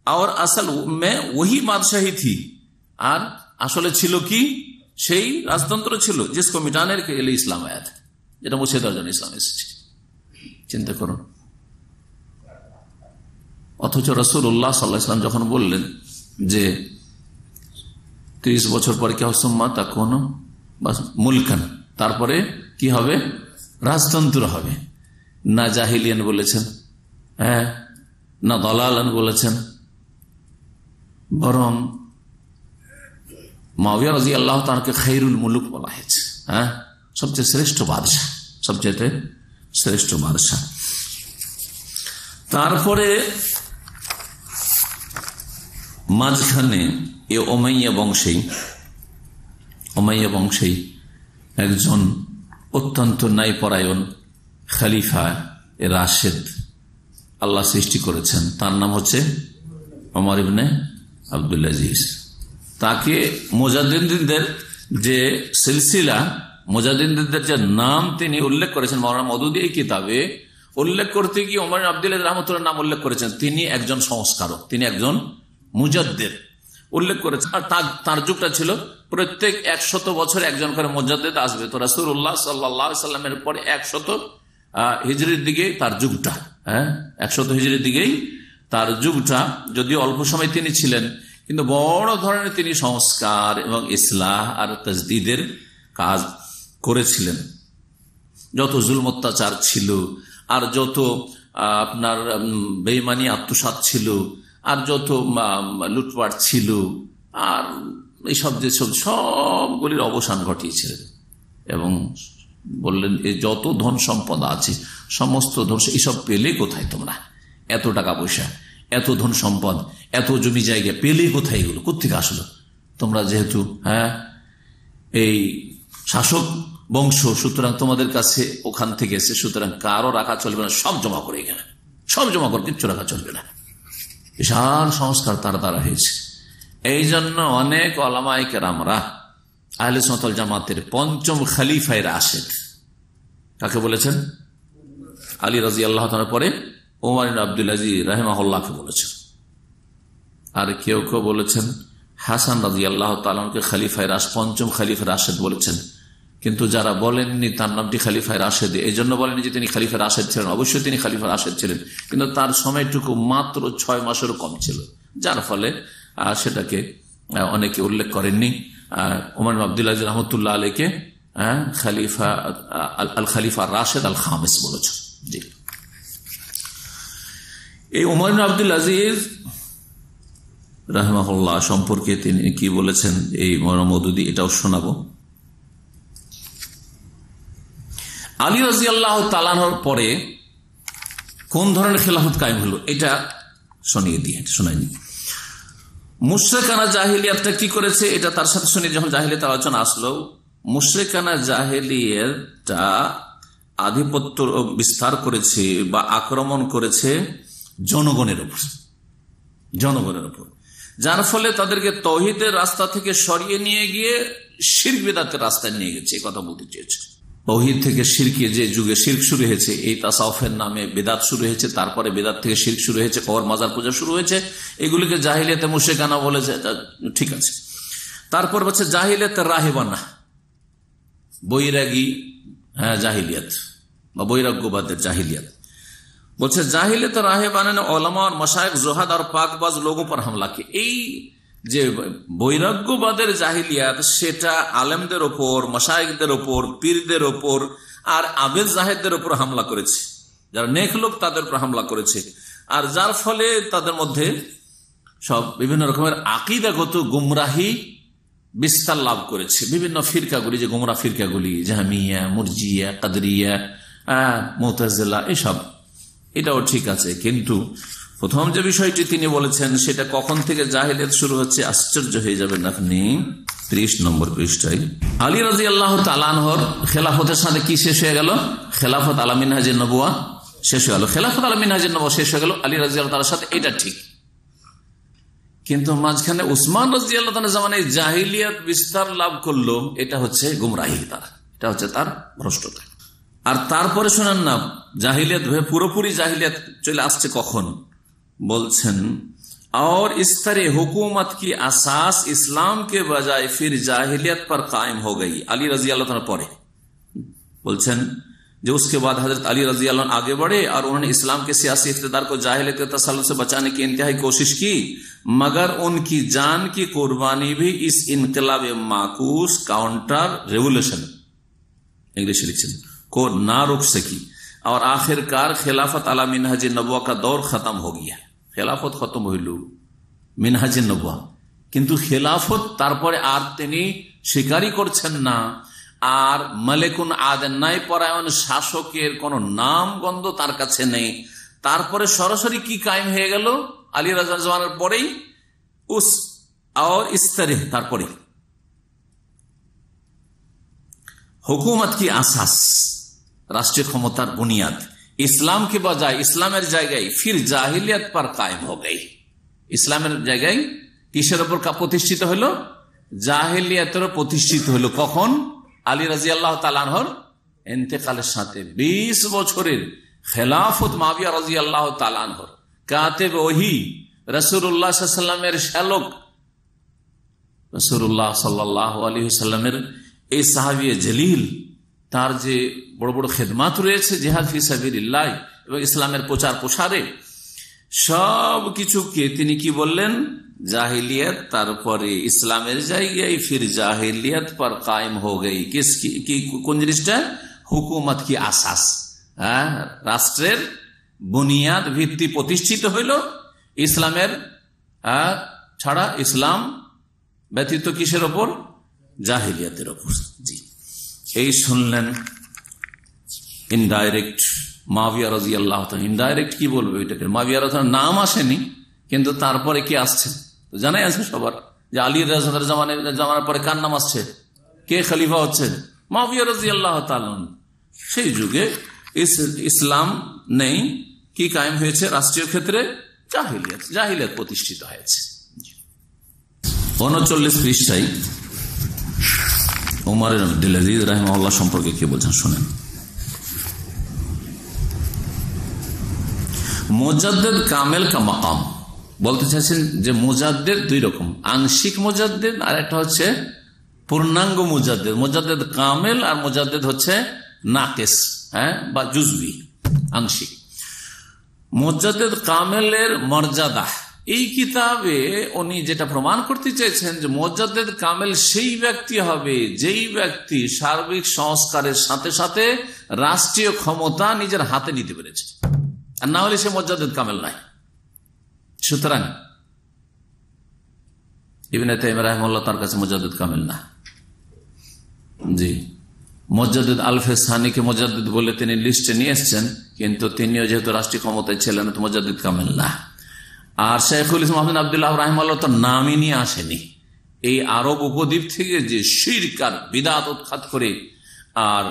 और असल में वही बादशाही थी, और আসলে ছিল কি? সেই রাজতন্ত্র ছিল जिसको मिटाने के लिए इस्लाम आया था, যেটা মুছে দেওয়ার জন্য ইসলাম এসেছে। চিন্তা করুন। অথচ রাসূলুল্লাহ সাল্লাল্লাহু আলাইহি ওয়াসাল্লাম যখন বললেন যে 30 বছর পরে কি সুম্মা তাকুনু মুলকান, তারপরে কি হবে? রাজতন্ত্র হবে। না জাহিলিয়ান বলেছেন, না দলালান বলেছেন, বরং মুআবিয়া রাদিয়াল্লাহু তাআলাকে খায়রুল মুলুক বলা হয়েছে। সবচেয়ে শ্রেষ্ঠ বাদশা, সবচেয়ে শ্রেষ্ঠ বাদশা। তারপরে মাঝখানে এ উমাইয়া বংশেই একজন অত্যন্ত ন্যায়পরায়ণ খলিফা রাশেদ আল্লাহ সৃষ্টি করেছেন, তার নাম হচ্ছে ওমর ইবনে আব্দুল আজিজ। তাকে মুজাদ্দিদদের যে সিলসিলা, মুজাদ্দিদদের যে নাম তিনি উল্লেখ করেছেন মাওলানা মওদুদী এই কিতাবে উল্লেখ করতে গিয়ে ওমর ইবনে আব্দুল আজিজ রাহমাতুল্লাহ নাম উল্লেখ করেছেন। তিনি একজন সংস্কারক, তিনি একজন মুজাদ্দিদ উল্লেখ করেছেন। আর তার যুগটা ছিল প্রত্যেক 100 বছর একজন করে মুজাদ্দিদ আসবে। তো রাসূলুল্লাহ সাল্লাল্লাহু আলাইহি ওয়াসাল্লামের পরে 100 হিজরির দিকে তার যুগটা, 100 হিজরির দিকেই তার যুগটা। যদিও অল্প সময় তিনি ছিলেন, কিন্তু বড় ধরনের তিনি সংস্কার এবং ইসলাহ আর তাজদীদের কাজ করেছিলেন। যত জুলম অত্যাচার ছিল, আর যত আপনার বেঈমানি আত্মসাৎ ছিল, আর যত লুটপাট ছিল, আর এইসব যে সবগুলির অবসান ঘটিয়েছিলেন। এবং বললেন এই যত ধন সম্পদ আছে সমস্ত ধন এইসব পেলে কোথায় তোমরা? এত টাকা পয়সা, এত ধন সম্পদ, এত জমি জায়গা পেলে কোথায়? এগুলো কোথেকে আসলো? তোমরা যেহেতু এই শাসক বংশ, সুতরাং তোমাদের কাছে ওখান থেকে এসে, সুতরাং কারো রাখা চলবে না, সব জমা করে এখানে, সব জমা করে, কিচ্ছু রাখা চলবে না। বিশাল সংস্কার তার দ্বারা হয়েছে। এই জন্য অনেক ওলামায়ে কেরামরা আহলে সুন্নাত ওয়াল জামাতের পঞ্চম খলিফায়ে রাশেদ কাকে বলেছেন? আলী রাদিয়াল্লাহু তাআলার পরে ওমর ইবনে আব্দুল আজিজ রাহিমাহুল্লাহকে বলেছেন। আর কেউ বলেছেন হাসান রাদিয়াল্লাহু তাআলাকে খলিফায়ে রাশেদ, পঞ্চম খলিফা রাশেদ বলেছেন। কিন্তু যারা বলেননি তার নামটি খলিফা রাশেদ, এই জন্য বলেনি যে তিনি খলিফা রাশেদ ছিলেন, অবশ্যই তিনি খলিফা রাশেদ ছিলেন, কিন্তু তার সময়টুকু মাত্র 6 মাসেরও কম ছিল, যার ফলে সেটাকে অনেকে উল্লেখ করেননি। ওমর ইবনে আব্দুল আজিজ রহমতুল্লাহ আলাইকে খলিফা আল খলিফা রাশেদ আল খামিস বলেছেন। জি, এই ওমর ইবনে আব্দুল আজিজ রাহিমাহুল্লাহ সম্পর্কে তিনি কি বলেছেন এই মৌদুদি, এটাও শোনাবো। আলী রাদিয়াল্লাহু তাআলা আনহুর পরে কোন ধরনের খেলাফত কায়েম হলো এটা শোনাইনি। মুশরিকানা জাহিলিয়াতটা কি করেছে এটা তার সাথে শুনি। যখন জাহিলিয়াত আলোচনা আসলো, মুশরিকানা জাহিলিয়াতটা আধিপত্য বিস্তার করেছে বা আক্রমণ করেছে জনগণের উপর, যার ফলে তাদেরকে তাওহীদের রাস্তা থেকে সরিয়ে নিয়ে গিয়ে শিরক বিদআতের রাস্তায় নিয়ে গেছে। এই কথা বলতে চেয়েছে। তাওহীদ থেকে শিরকে, যে যুগে শিরক শুরু হয়েছে, এই তাসাউফের নামে বিদআত শুরু হয়েছে, তারপরে বিদআত থেকে শিরক শুরু হয়েছে, কবর মাজার পূজা শুরু হয়েছে, এগুলিকে জাহিলিয়াতে মুশরিকানা বলেছে, ঠিক আছে। তারপর হচ্ছে জাহিলিয়াতে রাহিবানা, বৈরাগী জাহিলিয়াত বা বৈরাগ্যবাদের জাহিলিয়াত। বলছে জাহিলিয়াতে রাহিবানা ने उलमा और मशाइख जुहाद और पाकबाज लोगों पर हमला किया। এই যে বৈরাগ্যবাদের জাহিলিয়াত, সেটা আলেমদের ওপর, মাশায়েখদের ওপর, পীরদের ওপর আর আবেদ জাহেদদের ওপর হামলা করেছে, যারা নেক লোক তাদের উপর হামলা করেছে। আর যার ফলে তাদের মধ্যে সব বিভিন্ন রকমের আকীদাগত গুমরাহি বিস্তার লাভ করেছে। বিভিন্ন ফিরকাগুলি, যে গুমরাহ ফিরকাগুলি, জাহমিয়া, মুরজিয়া, কাদরিয়া, মুতাজিলা, এসব, এটাও ঠিক আছে। কিন্তু প্রথম যে বিষয়টি তিনি বলেছেন সেটা কখন থেকে জাহিলিয়াত শুরু হচ্ছে, আশ্চর্য হয়ে যাবেন আপনি। 30 নম্বর পৃষ্ঠায় আলী রাদিয়াল্লাহু তাআলা আনহুর খেলাফতের সাথে কি শেষ হয়ে গেল? খেলাফত আলা মিনহাজে নবুয়া শেষ হয়ে গেল। খেলাফত আলা মিনহাজে নবুয়া শেষ হয়ে গেল আলী রাদিয়াল্লাহু তাআলার সাথে, এটা ঠিক। কিন্তু মাঝখানে উসমান রাদিয়াল্লাহু তাআলার জামানায় জাহিলিয়াত বিস্তার লাভ করলো, এটা হচ্ছে গুমরাহি, এটা হচ্ছে তার ভ্রষ্টতা। আর তারপরে শোনেন না, জাহিলিয়াত পুরোপুরি জাহিলিয়াত চলে আসছে কখন? বলছেন और इस तरह हुकूमत की असास इस्लाम के बजाय फिर जाहिलियत पर कायम हो गई। अली रजी अल्लाह तआला पढ़े बोलছেন जो उसके बाद हजरत अली रजी अल्लाह आगे बढ़े और उन्होंने इस्लाम के सियासी इख्तिदार को जाहिलियत के तसल्लुत से बचाने की इंतहाई कोशिश की, मगर उनकी जान की कुर्बानी भी इस इनकलाब माकूस काउंटर रेवोल्यूशन इंग्लिश लिखছেন को ना रोक सकी और आखिरकार खिलाफत अला मिनहाज नबुवा का दौर खत्म हो गया। খেলাফত খতম হইল মিনহাজে নবুয়া, কিন্তু খেলাফত তারপরে আর তিনি স্বীকারই করছেন না। আর মালিকুন আদেন নাই পরায়ণ শাসকের কোন নাম গন্ধ তার কাছে নেই। তারপরে সরাসরি কি কায়েম হয়ে গেল আলী রাজার জমানার পরেই, উস আর ইস্তারে, তারপরে হুকুমত কি আসাস, রাষ্ট্রীয় ক্ষমতার বুনিয়াদ इस्लाम के बजाय, इस्लामेर জায়গায় फिर জাহিলিয়াত पर कायम हो गई। ইসলামের জায়গায় কিসের উপর প্রতিষ্ঠিত হলো? জাহিলিয়াতের প্রতিষ্ঠিত হলো। কখন? আলী রাদিয়াল্লাহু তাআলা আনহুর ইন্তেকালের সাথে 20 বছরের খেলাফত মুআবিয়া রাদিয়াল্লাহু তাআলা আনহুর, কাতিব ওহী, রাসূলুল্লাহ সাল্লাল্লাহু আলাইহি ওয়াসাল্লামের শালক, রাসূলুল্লাহ সাল্লাল্লাহু আলাইহি ওয়াসাল্লামের এই সাহাবী জলিল, তার যে বড় বড় খেদমাত রয়েছে জিহাদ ফি সাবিলিল্লাহ এবং ইসলামের প্রচার প্রসারে, সব কিছুকে তিনি কি বললেন? জাহিলিয়াত, তারপরে ইসলামের জায়গায় ফির জাহিলিয়াত पर कायम हो गई। কি কোন জিনিসটা? হুকুমত কি আসাস, রাষ্ট্রের বুনিয়াদ, ভিত্তি প্রতিষ্ঠিত হইল ইসলামের ছাড়া, ইসলাম ব্যতীত কিসের ওপর? জাহিলিয়াতের ওপর। জি, এই শুনলেন ইনডাইরেক্ট মুআবিয়া রাদিয়াল্লাহু তাআলা। ইনডাইরেক্ট কি বলবো এটাকে? মুআবিয়া রাদিয়াল্লাহু নাম আসেনি, কিন্তু তারপরে কি আসছে জানাই আছে সবার, যে আলী রাদিয়াল্লাহু জামানার পরে কার নাম আসছে? কে খলিফা হচ্ছে? মুআবিয়া রাদিয়াল্লাহু তাআলা। সেই যুগে ইসলাম নেই, কি কায়েম হয়েছে? রাষ্ট্রীয় ক্ষেত্রে জাহিলিয়াত, জাহিলিয়াত প্রতিষ্ঠিত হয়েছে। 39 পৃষ্ঠায় উমর ইবনে আব্দুল আজিজ রাহিমাহুল্লাহ সম্পর্কে কি বলছেন শুনেন। মুজাদ্দিদ কামেল কা মাকাম, বলতে চাইছেন যে মুজাদ্দিদ দুই রকম, আংশিক মুজাদ্দিদ আর একটা হচ্ছে পূর্ণাঙ্গ মুজাদ্দেদ। মুজাদ্দেদ কামেল আর মুজাদ্দেদ হচ্ছে নাকেস, বা জুজবি, আংশিক। মুজাদ্দেদ কামেলের মর্যাদা এই কিতাবে উনি যেটা প্রমাণ করতে চেয়েছেন যে মুজাদ্দেদ কামেল সেই ব্যক্তি হবে যেই ব্যক্তি সার্বিক সংস্কারের সাথে সাথে রাষ্ট্রীয় ক্ষমতা নিজের হাতে নিতে পেরেছে, আর না হলে সে মুজাদ্দেদ কামেল নাই। সুতরাং ইবনে তাইমিয়া রাহিমাহুল্লাহ তার কাছে মুজাদ্দেদ কামেল না। জি, মুজাদ্দেদ আলফে সানিকে মুজাদ্দেদ বলে তিনি লিস্টে নিয়ে এসছেন, কিন্তু তিনিও যেহেতু রাষ্ট্রীয় ক্ষমতায় ছিলেন তো মুজাদ্দেদ কামেল না। আর শাইখুল ইসলাম আহমদ আব্দুল্লাহ রাহিমাহুল্লাহ তো নামই নিয়ে আসেনি। এই আরব উপদ্বীপ থেকে যে শিরক আর বিদআত উৎখাত করে, আর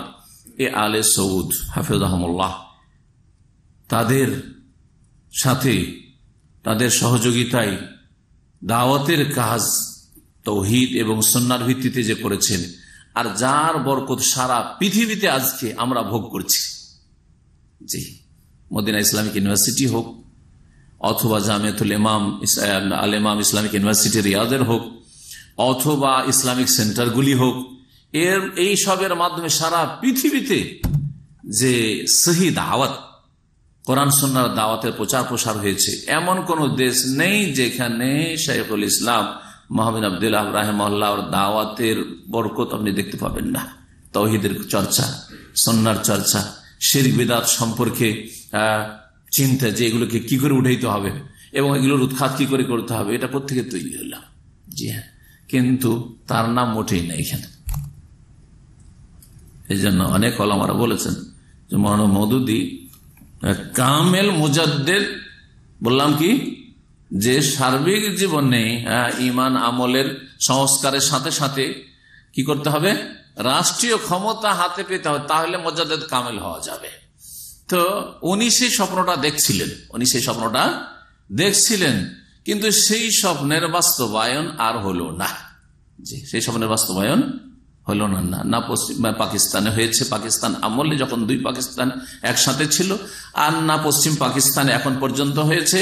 এ আলে সৌদ হাফিজাহুমুল্লাহ তাদের সাথে তাদের সহযোগিতায় দাওয়াতের কাজ তাওহীদ এবং সুন্নাহর ভিত্তিতে যে করেছেন, আর যার বরকত সারা পৃথিবীতে আজকে আমরা ভোগ করছি। জি, মদিনা ইসলামিক ইউনিভার্সিটি হোক, অথবা জামিয়াতুল ইমাম আল ইমাম ইসলামিক ইউনিভার্সিটি রিয়াদের হোক, অথবা ইসলামিক সেন্টারগুলি হোক, এই সবের মাধ্যমে সারা পৃথিবীতে যে সহি দাওয়াত, কোরআন সুন্নাহর দাওয়াতের প্রচার প্রসার হয়েছে, এমন কোন দেশ নেই যেখানে শাইখুল ইসলাম মুহাম্মদ আব্দুল্লাহ রাহিমাহুল্লাহর দাওয়াতের বরকত আপনি দেখতে পাবেন না। তাওহীদের চর্চা, সুন্নাহর চর্চা, শিরক বিদআত সম্পর্কে চিন্তা, যে এগুলোকে কি করে উঠাইতে হবে এবং এগুলোর উৎখাত কি করে করতে হবে, এটা কোত্থেকে তৈরি হলাম। জি হ্যাঁ, কিন্তু তার নাম মোটেই না এখানে। এই জন্য অনেক ওলামারা বলেছেন যে মৌলানা মওদুদী কামেল মুজাদ্দেদ, বললাম কি যে সার্বিক জীবনে ঈমান আমলের সংস্কারের সাথে সাথে কি করতে হবে, রাষ্ট্রীয় ক্ষমতা হাতে পেতে হবে, তাহলে মুজাদ্দেদ কামেল হওয়া যাবে। তো উনি সেই স্বপ্নটা দেখছিলেন, কিন্তু সেই স্বপ্নের বাস্তবায়ন আর হলো না। জি, সেই স্বপ্নের বাস্তবায়ন হলো না। না পশ্চিম পাকিস্তানে হয়েছে, পাকিস্তান আমলে যখন দুই পাকিস্তান একসাথে ছিল, আর না পশ্চিম পাকিস্তানে এখন পর্যন্ত হয়েছে,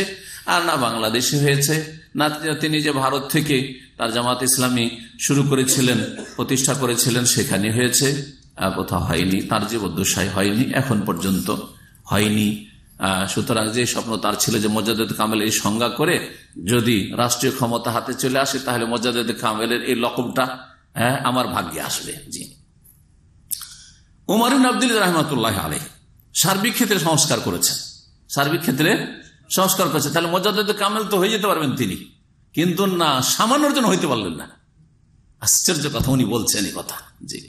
আর না বাংলাদেশে হয়েছে, না তিনি যে ভারত থেকে তার জামাত ইসলামী শুরু করেছিলেন, প্রতিষ্ঠা করেছিলেন, সেখানে হয়েছে, কোথাও হয়নি। তার জীবদ্দশায় হয়নি, এখন পর্যন্ত হয়নি। সুতরাং যে স্বপ্ন তার ছিল যে মুজাদ্দেদ কামেল এই সংজ্ঞা করে যদি রাষ্ট্রীয় ক্ষমতা হাতে চলে আসে, তাহলে মুজাদ্দেদ কামেলের এই লকবটা আমার ভাগ্যে আসবে। জি, উমর ইবনে আব্দুল রাহমাতুল্লাহ আলাইহি সার্বিক ক্ষেত্রে সংস্কার করেছেন, তাহলে মুজাদ্দেদ কামেল তো হয়ে যেতে পারবেন তিনি, কিন্তু না, সামান্য জন হইতে পারলেন না। আশ্চর্য কথা উনি বলছেন এই কথা। জি,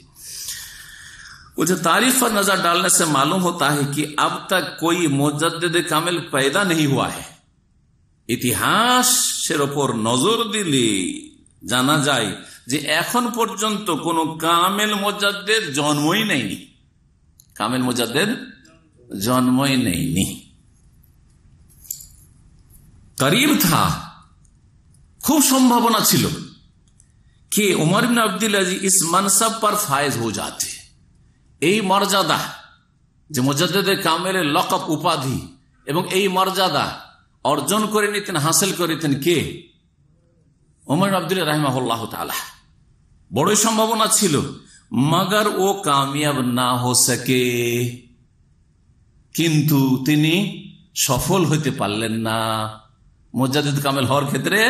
मुझे तारीफ पर नजर डालने से मालूम होता है कि अब तक कोई मुजद्दिद कामिल पैदा नहीं हुआ है। ইতিহাসের উপর নজর দিলে জানা যায় যে এখন পর্যন্ত কোন কামেল মুজাদ্দিদ জন্মই নেয়নি, কামেল মুজাদ্দিদ জন্মই নেয়নি। करीब था, खूब संभावना ছিল कि उमर इब्न अब्दुल अजीज इस मनसब पर फायज हो जाते। এই মর্যাদা যে মুজাদ্দিদ কামেলের লকব উপাধি এবং এই মর্যাদা অর্জন করে নিতেন, হাসিল করে নিতেন কে? উমর আব্দুল রাহিমাহুল্লাহ তাআলা। বড়ই সম্ভাবনা ছিল, মগর ও কামিয়াব না হো সকে, কিন্তু তিনি সফল হতে পারলেন না, মুজাদ্দিদ কামেল হওয়ার ক্ষেত্রে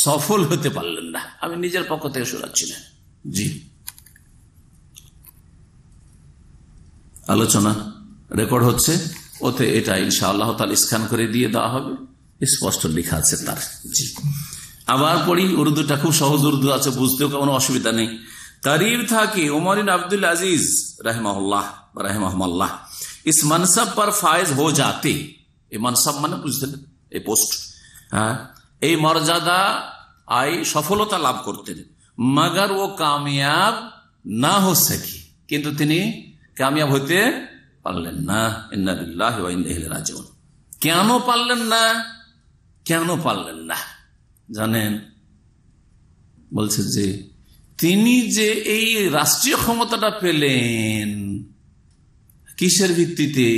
সফল হতে পারলেন না। আমি নিজের পক্ষ থেকে শোনাচ্ছিলেন। জি, আলোচনা রেকর্ড হচ্ছে, ওতে এটা ইনশাআল্লাহ তাআলা স্ক্যান করে দিয়ে দেওয়া হবে, স্পষ্ট লেখা আছে তার। জি, আবার পড়ি, উর্দুটা খুব সহজ উর্দু আছে, বুঝতেও কোনো অসুবিধা নেই। करीब था कि उमर इब्न अब्दुल अजीज रहमहुल्लाह इस मनसब पर फायज हो जाते। এই মানসাব মানে বুঝতেন, এই পোস্ট, এই মর্যাদা আই সফলতা লাভ করতেন। মগর ও কামিয়াব না হো সকে, কিন্তু তিনি কামিয়াব হইতে পারলেন না। ইন্না লিল্লাহি ওয়া ইন্না ইলাইহি রাজিউন। কেন পারলেন না জানেন? বলছে যে তিনি যে এই রাষ্ট্রীয় ক্ষমতাটা পেলেন কিসের ভিত্তিতে?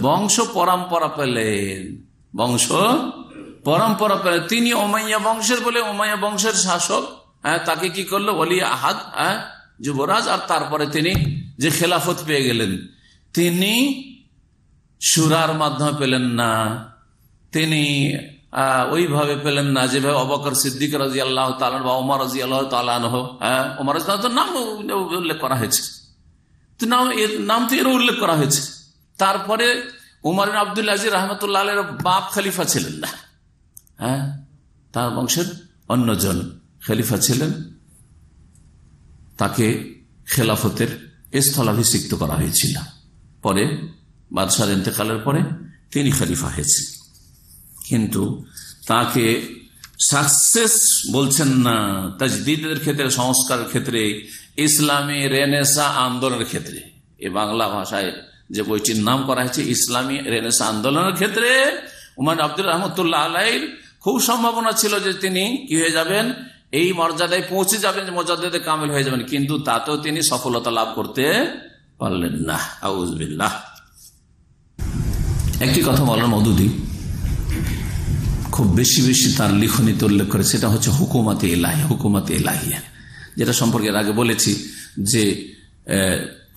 বংশ পরম্পরা পেলেন, বংশ পরম্পরা পেলেন। তিনি উমাইয়া বংশের বলে উমাইয়া বংশের শাসক, তাকে কি করলো ওলি আহাদ, যুবরাজ, আর তারপরে তিনি যে খেলাফত পেয়ে গেলেন, তিনি শুরার মাধ্যমে পেলেন না, তিনি ওইভাবে পেলেন না যেভাবে আবু বকর সিদ্দিক রাদিয়াল্লাহু তাআলা বা ওমর রাদিয়াল্লাহু তাআলা আনহু, ওমর রাদিয়াল্লাহু তাআলার নাম উল্লেখ করা হয়েছে, নাম তো এর উল্লেখ করা হয়েছে। তারপরে উমর ইবনে আব্দুল আজিজ রাহমাতুল্লাহ আলাইহির বাপ খলিফা ছিলেন না, তার বংশের অন্যজন খলিফা ছিলেন, তাকে খেলাফতের স্থলাভিষিক্ত করা হয়েছিল। পরে বাদশার ইন্তেকালের পরে তিনি খলিফা হয়েছেন, কিন্তু তাকে সাকসেস বলছেন না তাজদীদের ক্ষেত্রে, সংস্কারের ক্ষেত্রে, ইসলামী রেনেসা আন্দোলনের ক্ষেত্রে। এই বাংলা ভাষায় যে বইটির নাম করা হয়েছে ইসলামী রেনেসা আন্দোলনের ক্ষেত্রে উমর আব্দুল রহমতুল্লাহ আলাইহির খুব সম্ভাবনা ছিল যে তিনি কি হয়ে যাবেন, এই মর্যাদায় পৌঁছে যাবেন, মুজাদ্দিদে কামিল হয়ে যাবেন, কিন্তু তাতেও তিনি সফলতা লাভ করতে পারলেন না। আউযুবিল্লাহ। একটি কথা মাওলানা মওদুদী খুব বেশি বেশি তার লিখনীতে উল্লেখ করে, সেটা হচ্ছে হুকুমতে ইলাহি, হুকুমতে ইলাহিয়া, যেটা সম্পর্কে এর আগে বলেছি যে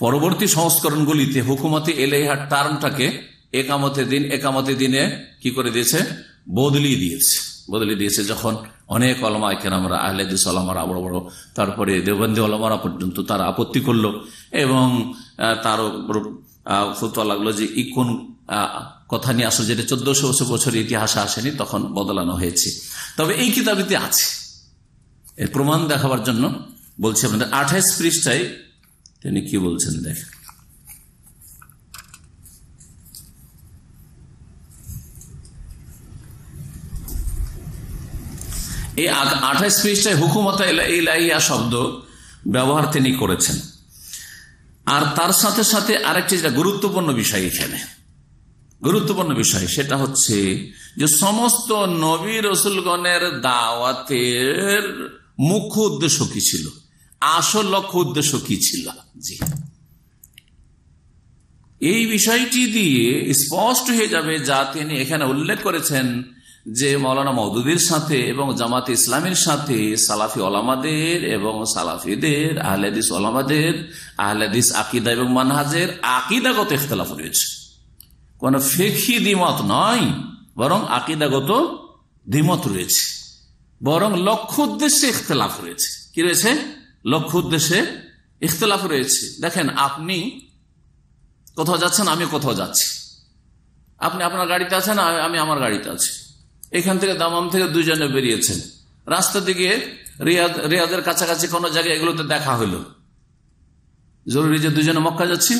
পরবর্তী সংস্করণগুলিতে হুকুমতে ইলাহিয়ার টার্মটাকে একামতে দিনে কি করে দিয়েছে, বদলে দিয়েছে। যখন অনেক ওলামায়ে কেরামরা, আহলে হাদিস ওলামারা, বড় বড়, তারপরে দেওবন্দি ওলামারা পর্যন্ত তারা আপত্তি করলো এবং তার ফতোয়া লাগলো যে কোন কথা নিয়ে আসলে যেটা 1400 বছরের ইতিহাসে আসেনি, তখন বদলানো হয়েছে। তবে এই কিতাবিতে আছে, এর প্রমাণ দেখাবার জন্য বলছি আপনাদের 28 পৃষ্ঠায় তিনি কি বলছেন দেখেন। এই 28 পৃষ্ঠায় হুকুমত ইলাহিয়া শব্দ ব্যবহার তিনি করেছেন। আর তার সাথে সাথে আরেকটি যেটা গুরুত্বপূর্ণ বিষয়, এখানে গুরুত্বপূর্ণ বিষয়, সেটা হচ্ছে যে সমস্ত নবী রসুলগণের দাওয়াতের মুখ্য উদ্দেশ্য কি ছিল, আসল লক্ষ্য উদ্দেশ্য কি ছিল। জি, এই বিষয়টি দিয়ে স্পষ্ট হয়ে যাবে, যা তিনি এখানে উল্লেখ করেছেন যে মাওলানা মওদুদীর সাথে এবং জামাতে ইসলামের সাথে সালাফি ওলামাদের এবং সালাফিদের, আহলে হাদিস ওলামাদের আহলে হাদিস আকীদা এবং মানহাজের আকীদাগত ইখতিলাফ রয়েছে। কোন ফিকহি দ্বিমত নয়, বরং আকীদাগত দ্বিমত রয়েছে, বরং লক্ষ্য উদ্দেশ্যে ইখতিলাফ রয়েছে। কি রয়েছে? লক্ষ্য উদ্দেশ্যে ইখতিলাফ রয়েছে। দেখেন, আপনি কোথাও যাচ্ছেন, আমি কোথাও যাচ্ছি, আপনি আপনার গাড়িতে আছেন, আমি আমার গাড়িতে আছি। এখান থেকে দামাম থেকে দুইজনে বেরিয়েছেন, রাস্তা দিকে রিয়াদের কাছাকাছি কোন জায়গায়, এগুলোতে দেখা হইল। জরুরি যে দুজনে মক্কা যাচ্ছি,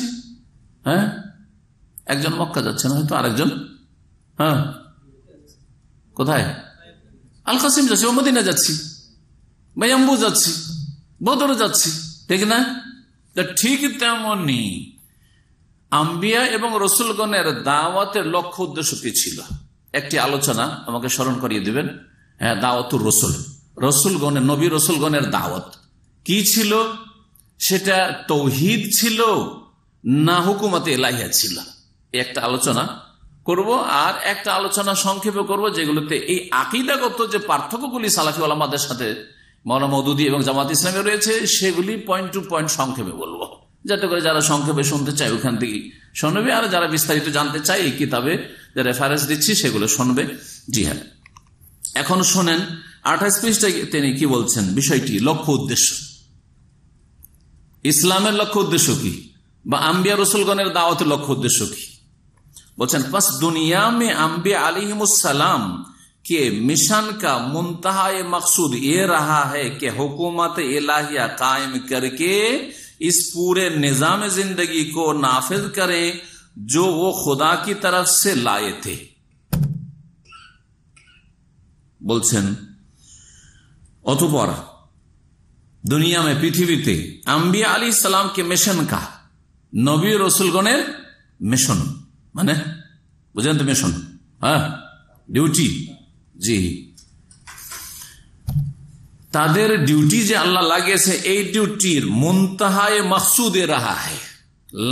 একজন মক্কা যাচ্ছেন, হয়তো আরেকজন কোথায়, আল কাসিম যাচ্ছি, মদিনা যাচ্ছি, বায়াম্বু যাচ্ছি, বদর যাচ্ছি, ঠিক না? ঠিক তেমনি আম্বিয়া এবং রসুলগণের দাওয়াতের লক্ষ্য উদ্দেশ্য কি ছিল? একটি আলোচনা আমাকে স্মরণ করিয়ে দিবেন। দাওয়াতুর রসুল, রসুলগণের, নবী রসুলগণের দাওয়াত কি ছিল? সেটা তৌহিদ ছিল না হুকুমতে ইলাহিয়া ছিল? একটা আলোচনা করব, আর একটা আলোচনা সংক্ষেপে করব যেগুলোতে এই আকীদাগত যে পার্থক্যগুলি সালাফি ওলামাদের সাথে মাওলানা মওদুদী এবং জামাত ইসলামে রয়েছে, সেগুলি পয়েন্ট টু পয়েন্ট সংক্ষেপে বলবো, যাতে করে যারা সংক্ষেপে শুনতে চায় ওখান থেকে শুনবে, আর যারা বিস্তারিত জানতে চায় এই কিতাবে যে রেফারেন্স দিচ্ছি সেগুলো শুনবে। জি হ্যাঁ, এখন শোনেন 28 পৃষ্ঠায় তিনি কি বলছেন, বিষয়টি লক্ষ্য উদ্দেশ্য, ইসলামের লক্ষ্য উদ্দেশ্য কি, বা আম্বিয়া রসুলগণের দাওয়াতের লক্ষ্য উদ্দেশ্য কি। বলছেন, পাস দুনিয়া মে আম্বিয়া আলাইহিমুসসালাম के मिशन का मुंतहा मकसूद ये रहा है कि हुकूमत इलाहिया कायम करके इस पूरे निजाम जिंदगी को नाफिज करें जो वो खुदा की तरफ से लाए थे। বলছেন, অতঃপর দুনিয়া में পৃথিবীতে আম্বিয়া আলাইহিস সালাম के मिशन का, নবী রসুলগণের মিশন, মানে বুঝলেন তো, মিশন, ডিউটি, জি, তাদের ডিউটি যে আল্লাহ লাগিয়েছে, এই ডিউটির মুনতাহায়ে মাকসুদে রাহা হয়,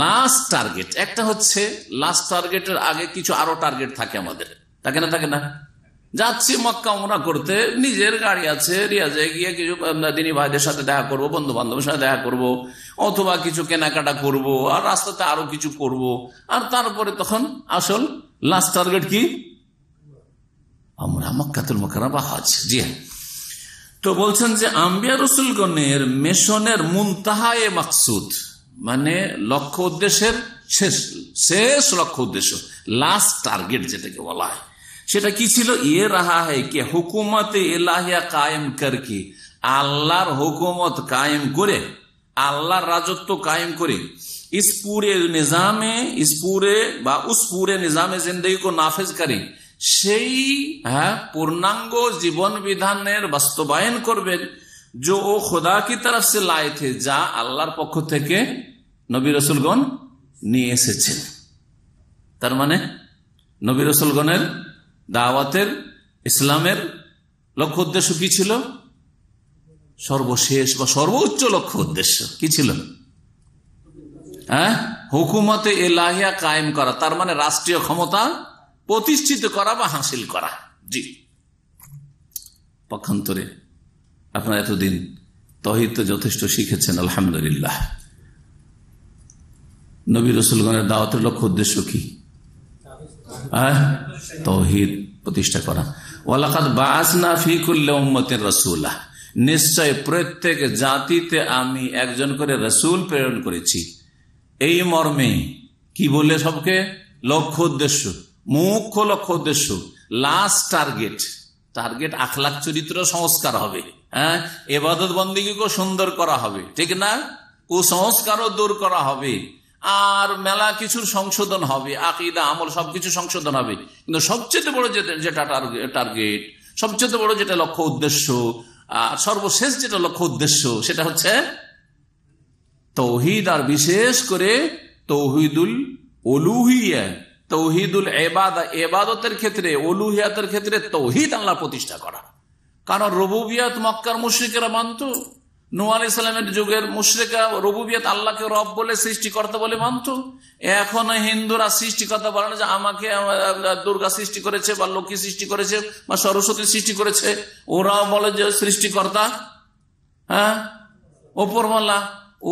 লাস্ট টার্গেট একটা হচ্ছে, লাস্ট টার্গেটের আগে কিছু আরো টার্গেট থাকে আমাদের, থাকে না? যাচ্ছি মক্কা উমরা করতে, নিজের গাড়ি আছে, রিয়াজে গিয়ে কিছু দিনী ভাইদের সাথে দেখা করব, বন্ধু বান্ধবের সাথে দেখা করব, অথবা কিছু কেনাকাটা করব, আর রাস্তাতে আরো কিছু করব, আর তারপরে তখন আসল লাস্ট টার্গেট কি? আমরা মক্কাতুল মুকাররমা বা হজ। জি হ্যাঁ। তো বলছেন যে আম্বিয়া রসুলগণের মিশনের মুনতাহায়ে মাকসুদ, মানে লক্ষ্য উদ্দেশ্যের শেষ লক্ষ্য উদ্দেশ্য, লাস্ট টার্গেট যেটাকে বলা হয়, সেটা কি ছিল? ইয়ে রাহা হয় কে হুকুমতে ইলাহিয়া কায়েম করকে, আল্লাহর হুকুমত কায়েম করে, আল্লাহর রাজত্ব কায়েম করে, इस पूरे निजामे जिंदगी को नाफिज करें, সেই পূর্ণাঙ্গ জীবন বিধানের বাস্তবায়ন করবেন, जो वो खुदा की तरफ से लाए थे, যা আল্লাহর পক্ষ থেকে নবী রাসূলগণ নিয়ে এসেছেন। তার মানে নবী রাসূলগণের দাওয়াতের, ইসলামের লক্ষ্য উদ্দেশ্য কি ছিল? সর্বশেষ বা সর্বোচ্চ লক্ষ্য উদ্দেশ্য কি ছিল? হুকুমতে ইলাহিয়া কায়েম করা, তার মানে রাষ্ট্রীয় ক্ষমতা প্রতিষ্ঠিত করা বা হাসিল করা। জি, পক্ষান্তরে আপনারা এতদিন তাওহীদ তো যথেষ্ট শিখেছেন, আলহামদুলিল্লাহ। নবী রাসূলগণের দাওয়াতের লক্ষ্য উদ্দেশ্য কি? তাওহীদ প্রতিষ্ঠা করা। ওয়ালাকাদ বাআসনা ফি কুল্লি উম্মাতিন রাসূলা, নিশ্চয় প্রত্যেক জাতিতে আমি একজন করে রাসূল প্রেরণ করেছি। এই মর্মে কি বললে? সবকে লক্ষ্য উদ্দেশ্য, মুখ্য লক্ষ্য উদ্দেশ্য, লাস্ট টার্গেট আখলাক চরিত্র সংস্কার হবে, ইবাদত বন্দেগীকে সুন্দর করা হবে, ঠিক না? কুসংস্কারও দূর করা হবে, আর মেলা কিছুর সংশোধন হবে, আকীদা আমল সবকিছু সংশোধন হবে। কিন্তু সবচেয়ে বড় যেটা টার্গেট, সবচেয়ে বড় যেটা লক্ষ্য উদ্দেশ্য, সর্বশেষ যেটা লক্ষ্য উদ্দেশ্য, সেটা হচ্ছে তাওহীদ, আর বিশেষ করে তাওহীদুল উলুহিয়া, তাওহীদুল ইবাদা, ইবাদতের ক্ষেত্রে, উলুহিয়াতের ক্ষেত্রে তাওহীদ আল্লাহ প্রতিষ্ঠা করা। কারণ রুবুবিয়াত মক্কার মুশরিকরা মানত, নূহ আলাইহিস সালামের যুগের মুশরিকরা রুবুবিয়াত আল্লাহকে রব বলে, সৃষ্টিকর্তা বলে মানত। এখন হিন্দুরা সৃষ্টিকর্তা বলে না, যে আমাকে দুর্গা সৃষ্টি করেছে বা লক্ষ্মী সৃষ্টি করেছে বা সরস্বতী সৃষ্টি করেছে, ওরাও বলে যে সৃষ্টিকর্তা, ওপরওয়ালা।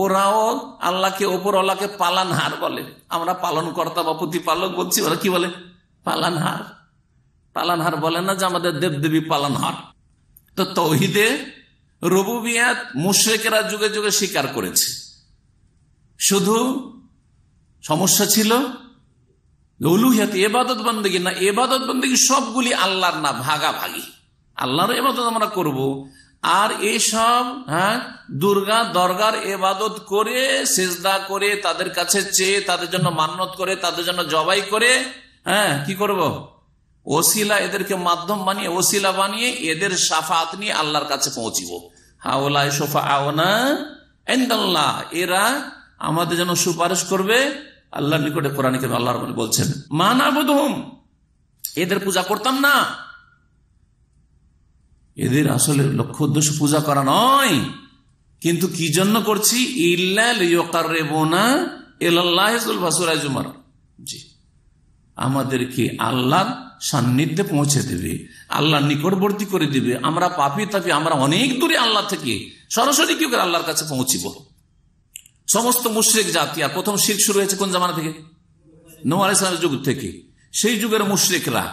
ওরাও আল্লাহকে, ওপরওয়ালাকে পালনহার বলে। আমরা পালন কর্তা বা প্রতিপালক বলছি, ওরা কি বলে? পালনহার বলে না, যে আমাদের দেবদেবী পালনহার। তো তাওহীদে রুবুবিয়াত মুশরিকরা যুগে যুগে স্বীকার করেছে, শুধু সমস্যা ছিল উলুহিয়াত, ইবাদত বন্দেগী না। ইবাদত বন্দেগী সবগুলি আল্লাহর না, ভাগাভাগি। আল্লাহর ইবাদত আমরা করব, আর এইসব দুর্গা দরগার ইবাদত করে, সিজদা করে, তাদের কাছে চেয়ে, তাদের জন্য মান্নত করে, তাদের জন্য জবাই করে, কি করব? ওসিলা, এদেরকে মাধ্যম বানিয়ে, ওসিলা বানিয়ে এদের শাফাত নিয়ে আল্লাহর কাছে পৌঁছিব। হাওলাই শাফাআনা ইনদাল্লাহ, এরা আমাদের জন্য সুপারিশ করবে আল্লাহর নিকটে। কোরআনে কারীমে আল্লাহ রাব্বুল বলছেন, মা নাবুদুহুম, এদের পূজা করতাম না। এদের আসলে লক্ষ্য উদ্দেশ্য পূজা করা নয়, কিন্তু কি জন্য করছি? ইল্লা লিয়ুকাররিবুনা ইলাল্লাহি যুলফা, সূরা জুমার। জি, আমাদেরকে আল্লাহর সান্নিধ্যে পৌঁছে দেবে, আল্লাহর নিকটবর্তী করে দিবে। আমরা পাপী তাপী, আমরা অনেক দূরে আল্লাহ থেকে, সরাসরি কি করে আল্লাহর কাছে পৌঁছিব? সমস্ত মুশরিক জাতি, আর প্রথম শিরক শুরু হয়েছে কোন জামানা থেকে? নূহ আলাইহিস সালামের যুগ থেকে। সেই যুগের মুশরিকরা,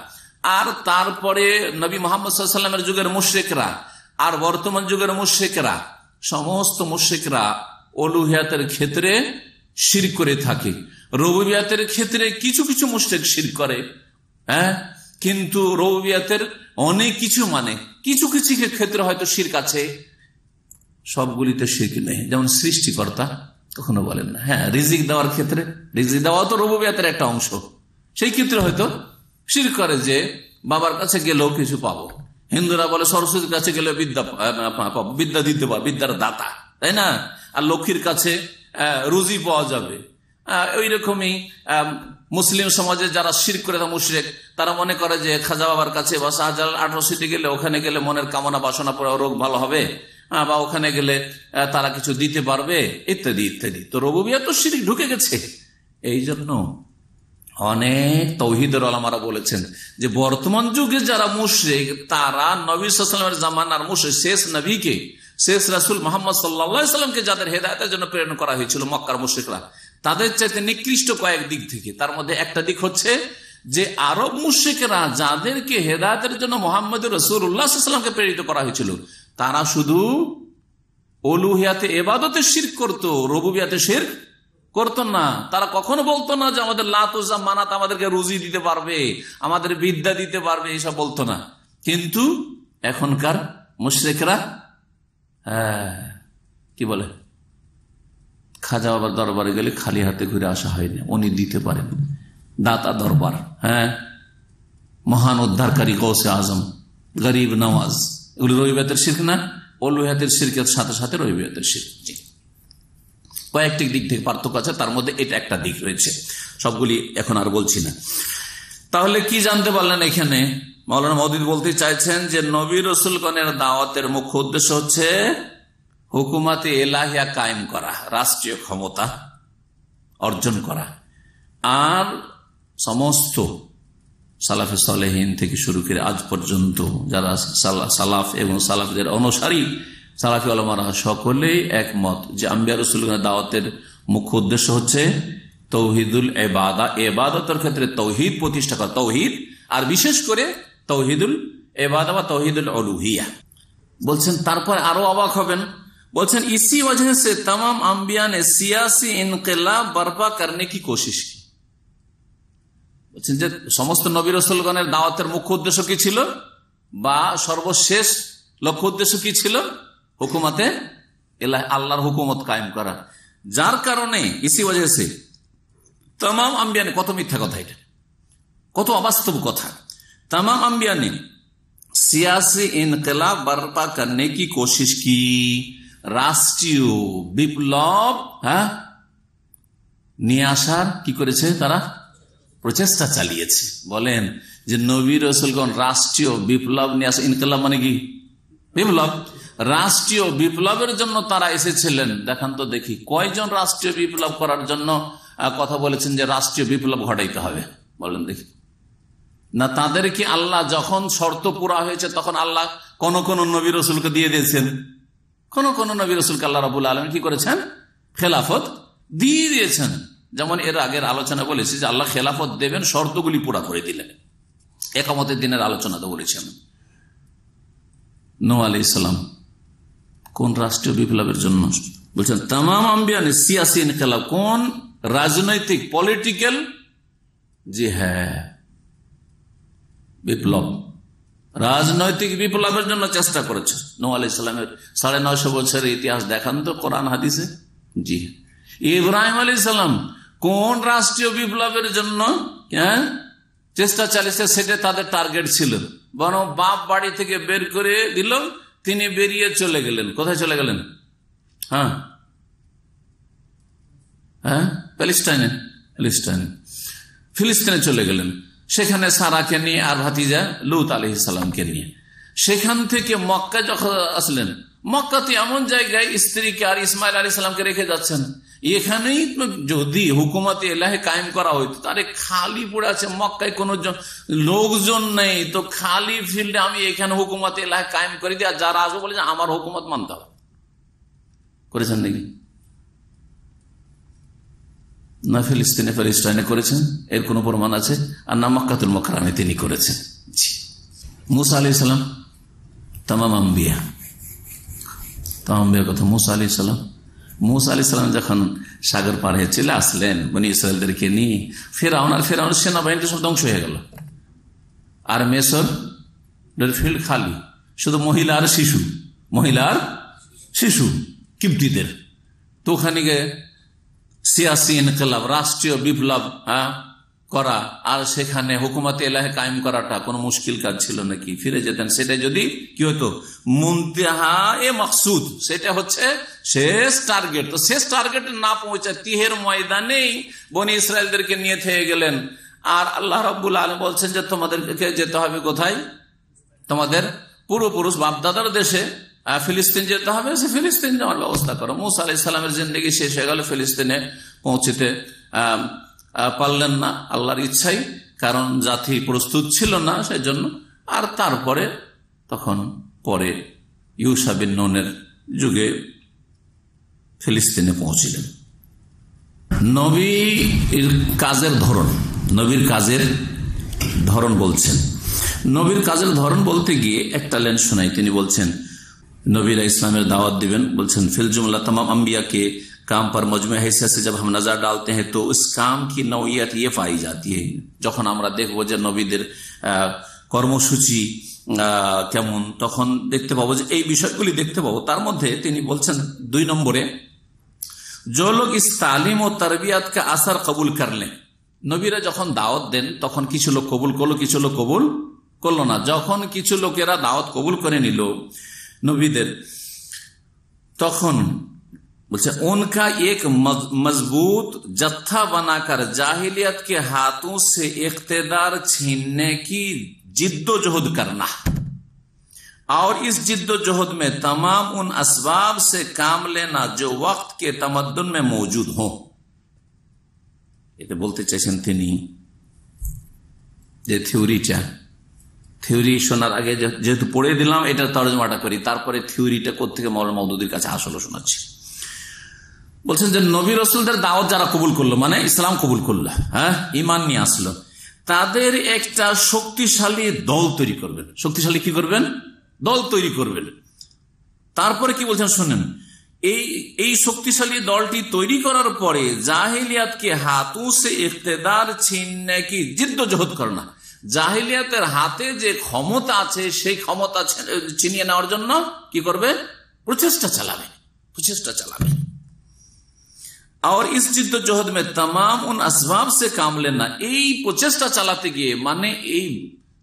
আর তারপরে নবী মুহাম্মদ সাল্লাল্লাহু আলাইহি ওয়াসাল্লামের যুগের মুশরিকরা, আর বর্তমান যুগের মুশরিকরা, সমস্ত মুশরিকরা উলুহিয়াতের ক্ষেত্রে শিরক করে থাকে। রুবুবিয়াতের ক্ষেত্রে কিছু কিছু মুশরিক শিরক করে, কিন্তু রুবুবিয়াতের অনেক কিছু, মানে কিছু কিছু ক্ষেত্রে হয়তো শিরক আছে, সবগুলিতে শিরক নেই। যেমন সৃষ্টিকর্তা কখনো বলেন না। রিজিক দেওয়ার ক্ষেত্রে, রিজিক দেওয়া তো রুবুবিয়াতের একটা অংশ, সেই ক্ষেত্রে হয়তো শিরক করে যে বাবার কাছে গেলেও কিছু পাবো। হিন্দুরা বলে সরস্বতীর কাছে গেলে বিদ্যা পাবো, বিদ্যা দিতে পারবো, বিদ্যার দাতা, তাই না? আর লক্ষ্মীর কাছে রুজি পাওয়া যাবে। ওই রকমই মুসলিম সমাজে যারা শিরক করে, মুশরিক, তারা মনে করে যে খাজা বাবার কাছে বা শাহজালাল 18 সিটি গেলে, ওখানে গেলে মনের কামনা বাসনা পড়ে রোগ ভালো হবে, বা ওখানে গেলে তারা কিছু দিতে পারবে, ইত্যাদি ইত্যাদি। তো রুবুবিয়াত তো শিরক ঢুকে গেছে। এই জন্য অনেক তাওহীদের ওলামারা বলেছেন যে বর্তমান যুগে যারা মুশরিক তারা নবী সাল্লাল্লাহু আলাইহি ওয়াসাল্লামের জামানার মুশরিক, শেষ নবীকে, শেষ রাসূল মুহাম্মদ সাল্লাল্লাহু আলাইহি ওয়াসাল্লামকে যাদের হেদায়েতের জন্য প্রেরণ করা হয়েছিল মক্কার মুশরিকরা, তাদের চাইতে নিকৃষ্ট কয়েক দিক থেকে। তার মধ্যে একটা দিক হচ্ছে যে আরব মুশরিকরা যাদেরকে হেদায়েতের জন্য মুহাম্মদ রাসূলুল্লাহ সাল্লাল্লাহু আলাইহি ওয়াসাল্লামকে প্রেরিত করা হয়েছিল, তারা শুধু উলুহিয়াতে ইবাদতে শিরক করত, রুবুবিয়াতে শিরক করতো না। তারা কখনো বলতো না যে আমাদের লাত উজ্জা মানাত আমাদেরকে রুজি দিতে পারবে, আমাদের বিদ্যা দিতে পারবে, এসব বলতো না। কিন্তু এখনকার মুশরিকরা কি বলে, খাজা বাবার দরবারে গেলে খালি হাতে ঘুরে আসা হয়নি, উনি দিতে পারেন। দাতা দরবার, মহান উদ্ধারকারী গৌসে আজম, গরিব নওয়াজ, এগুলি রবিবাতের শিরক না? উলুহিয়াতের শিরকের সাথে সাথে রবিবাতের শিরক। কয়েকটি দিক থেকে পার্থক্য আছে, তার মধ্যে এটা একটা দিক রয়েছে, সবগুলি এখন আর বলছি না। তাহলে কি জানতে পারলেন এখানে? মাওলানা মওদুদ বলতে চাইছেন যে নবী রাসূলগণের দাওয়াতের মুখ্য উদ্দেশ্য হচ্ছে হুকুমাতে এলাহিয়া কায়েম করা, রাষ্ট্রীয় ক্ষমতা অর্জন করা। আর সমস্ত সালাফে সালেহিন থেকে শুরু করে আজ পর্যন্ত যারা সালাফ এবং সালাফদের অনুসারী সালাফি উলামারা সকলেই একমত যে আম্বিয়া রাসূলগণের দাওয়াতের মুখ্য উদ্দেশ্য হচ্ছে তৌহিদুল ইবাদা, ইবাদতের ক্ষেত্রে তৌহিদ প্রতিষ্ঠা করা, তৌহিদ, আর বিশেষ করে তৌহিদুল ইবাদা বা তৌহিদুল উলুহিয়া। বলছেন তারপর আরো অবাক হবেন, বলছেন इसी वजह से तमाम अंबिया ने सियासी इनकलाब बर्पा करने की कोशिश की। বলছেন যে সমস্ত নবী রাসূলগণের দাওয়াতের মুখ্য উদ্দেশ্য কি ছিল, বা সর্বশেষ লক্ষ্য উদ্দেশ্য কি ছিল? হুকুমতে এলাহি, আল্লাহর হুকুমত কায়েম করা। যার কারণে इसी वजह से तमाम अंबिया ने, কত মিথ্যা কথা এটা, কত অবাস্তব কথা। तमाम अंबिया ने सियासी इनकलाब बर्पा करने की कोशिश की, রাষ্ট্রীয় বিপ্লব নিয়ে আসার কি করেছে তারা? প্রচেষ্টা চালিয়েছে। বলেন যে নবী রাসূলগণ রাষ্ট্রীয় বিপ্লব নিয়ে আসে, ইনকলাব মানে কি? বিপ্লব। রাষ্ট্রীয় বিপ্লবের জন্য তারা এসেছিলেন। দেখান তো দেখি কয়জন রাষ্ট্রীয় বিপ্লব করার জন্য কথা বলেছেন যে রাষ্ট্রীয় বিপ্লব ঘটাইতে হবে, বলেন দেখি। না তাদেরকে আল্লাহ যখন শর্ত পুরা হয়েছে তখন আল্লাহ কোন কোন নবী রাসূলকে দিয়ে দিয়েছেন, কোন কোন নবী রাসূলকে আল্লাহ রাব্বুল আলামিন কি করেছেন? খেলাফত দিয়ে দিয়েছেন। যেমন এর আগের আলোচনা বলেছি যে আল্লাহ খেলাফত দেবেন, শর্তগুলি পুরা করে দিলেন। একামতের দিনের আলোচনা তো বলেছেন। নূহ আলাইহিস সালাম কোন রাষ্ট্রীয় বিপ্লবের জন্য বলছেন? তামাম আম্বিয়া নে সিয়াসি ইনকিলাব, কোন রাজনৈতিক পলিটিক্যাল, জি হ্যাঁ বিপ্লব, রাজনৈতিক বিপ্লবের জন্য চেষ্টা করেছে। নূহ আলাইহিস সালামের 950 বছরের ইতিহাস দেখান তো কোরআন হাদিসে। জি ইব্রাহিম আলাইহিস সালাম কোন রাষ্ট্রীয় বিপ্লবের জন্য চেষ্টা চালিয়েছে, সেটা তাদের টার্গেট ছিল। বরং বাপ বাড়ি থেকে বের করে দিল, তিনি বেরিয়ে চলে গেলেন। কোথায় চলে গেলেন? ফিলিস্তিনে চলে গেলেন। সেখানে সারাকে নিয়ে আর ভাতিজা লূত আলাইহিস সালামকে নিয়ে। সেখান থেকে মক্কা যখন আসলেন, মক্কাতে এমন জায়গায় স্ত্রীকে আর ইসমাইল আলাইহিস সালামকে রেখে যাচ্ছেন। এখানেই যদি হুকুমতে এলাহি কায়েম করা হইতো, তারে খালি পড়ে আছে, মক্কায় কোনো লোকজন নেই, তো খালি ফিল্ডে আমি এখানে হুকুমতে এলাহি কায়েম করে দিই, আর যারা আসবে বলে যে আমার হুকুমত মানতে হবে। করেছেন নাকি? না ফিলিস্তিনে করেছেন, এর কোন প্রমাণ আছে? আর না মক্কাতুল মুকাররমে তিনি করেছেন। মুসা আলাইহিস সালাম, তামাম আম্বিয়া কথা। মুসা আলাইহিস সালাম যখন সাগর পার হয়ে চলে আসলেন বনি ইসরায়েলদেরকে নিয়ে, ফেরাউনের সেনাবাহিনী সব ধ্বংস হয়ে গেল, আর মিসর ফিল্ড খালি, শুধু মহিলা আর শিশু কিপ্টিদের। তো ওখানে গিয়ে সিয়াসি ইনকিলাব, রাষ্ট্রীয় বিপ্লব করা, আর সেখানে হুকুমতে এলাহি কায়েম করাটা কোনো মুশকিল কাজ ছিল নাকি? ফিরে যেতেন। সেটা যদি কি হতো? মুনতাহা এ মাকসুদ, সেটা হচ্ছে শেষ টার্গেট। তো শেষ টার্গেটে না পৌঁছায় তিহের ময়দানেই বনি ইসরায়েলদেরকে নিয়ে থেকে গেলেন। আর আল্লাহ রাব্বুল আলামিন বলছেন যে তোমাদেরকে যেতে হবে কোথায়? তোমাদের পূর্বপুরুষ বাপদাদার দেশে ফিলিস্তিন যেতে হবে, সে ফিলিস্তিন যাওয়ার ব্যবস্থা করো। মুসা আলাইহিস সালামের জিন্দেগি শেষ হয়ে গেল ফিলিস্তিনে পৌঁছতে। পারলেন না আল্লাহর ইচ্ছাই, কারণ জাতি প্রস্তুত ছিল না সেই জন্য। আর তারপরে তখন পরে ইউশা বিন নুনের যুগে ফিলিস্তিনে পৌঁছিলেন। নবীর কাজের ধরন বলছেন। নবীর কাজের ধরন বলতে গিয়ে একটা লাইন শোনাই। তিনি বলছেন नबीरा इस्लामेर दावत दिबेन, बोलছেন फिल जुमला तमाम अंबिया के काम पर मजमू हैसियत से जब हम नजर डालते हैं तो उस काम की नौइयत ये पाई जाती है। যখন আমরা দেখব যে নবীদের কর্মসূচি কেমন, তখন দেখতে পাবো যে এই বিষয়গুলি দেখতে পাবো। তার মধ্যে তিনি বলছেন 2 নম্বরে, जो लोग इस तालीम और तरबियत का असर कबूल कर लें। নবীরা যখন দাওয়াত দেন তখন কিছু লোক কবুল করলো, কিছু লোক কবুল করলো না। যখন কিছু লোকেরা দাওয়াত কবুল করে নিল নবীদের, তখন বলছে उनका एक मजबूत जत्था बनाकर जाहिलियत के हाथों से इख्तिदार छीनने की जिद्दोजहद करना और इस जिद्दोजहद में तमाम उन असबाब से काम लेना जो वक्त के तमद्दुन में मौजूद हो। এটা বলতে চাইছেন তিনি যে থিওরি শোনার আগে যেহেতু পড়ে দিলাম, এটা তরজমাটা করি, তারপরে থিওরিটা কোত্থেকে মাওলানা মওদুদীর কাছে আসলে শোনাচ্ছি। বলছেন যে নবী রাসূলদের দাওয়াত যারা কবুল করলো, মানে ইসলাম কবুল করলো, ঈমান নিয়ে আসলো, তাদের একটা শক্তিশালী দল তৈরি করবেন। শক্তিশালী কি করবেন? দল তৈরি করবেন। তারপরে কি বলছেন শুনেন, এই শক্তিশালী দলটি তৈরি করার পরে জাহিলিয়াতকে হাতু সে ইখতিদার ছিননে কি জিদ্দোজহদ করনা, জাহিলিয়াতের হাতে যে ক্ষমতা আছে সেই ক্ষমতা ছিনিয়ে নেওয়ার জন্য কি করবে? প্রচেষ্টা চালাবে। আর ইস জিদ্দোজহদ মে तमाम उन असबाब से काम लेना, এই প্রচেষ্টা চালাতে গিয়ে মানে এই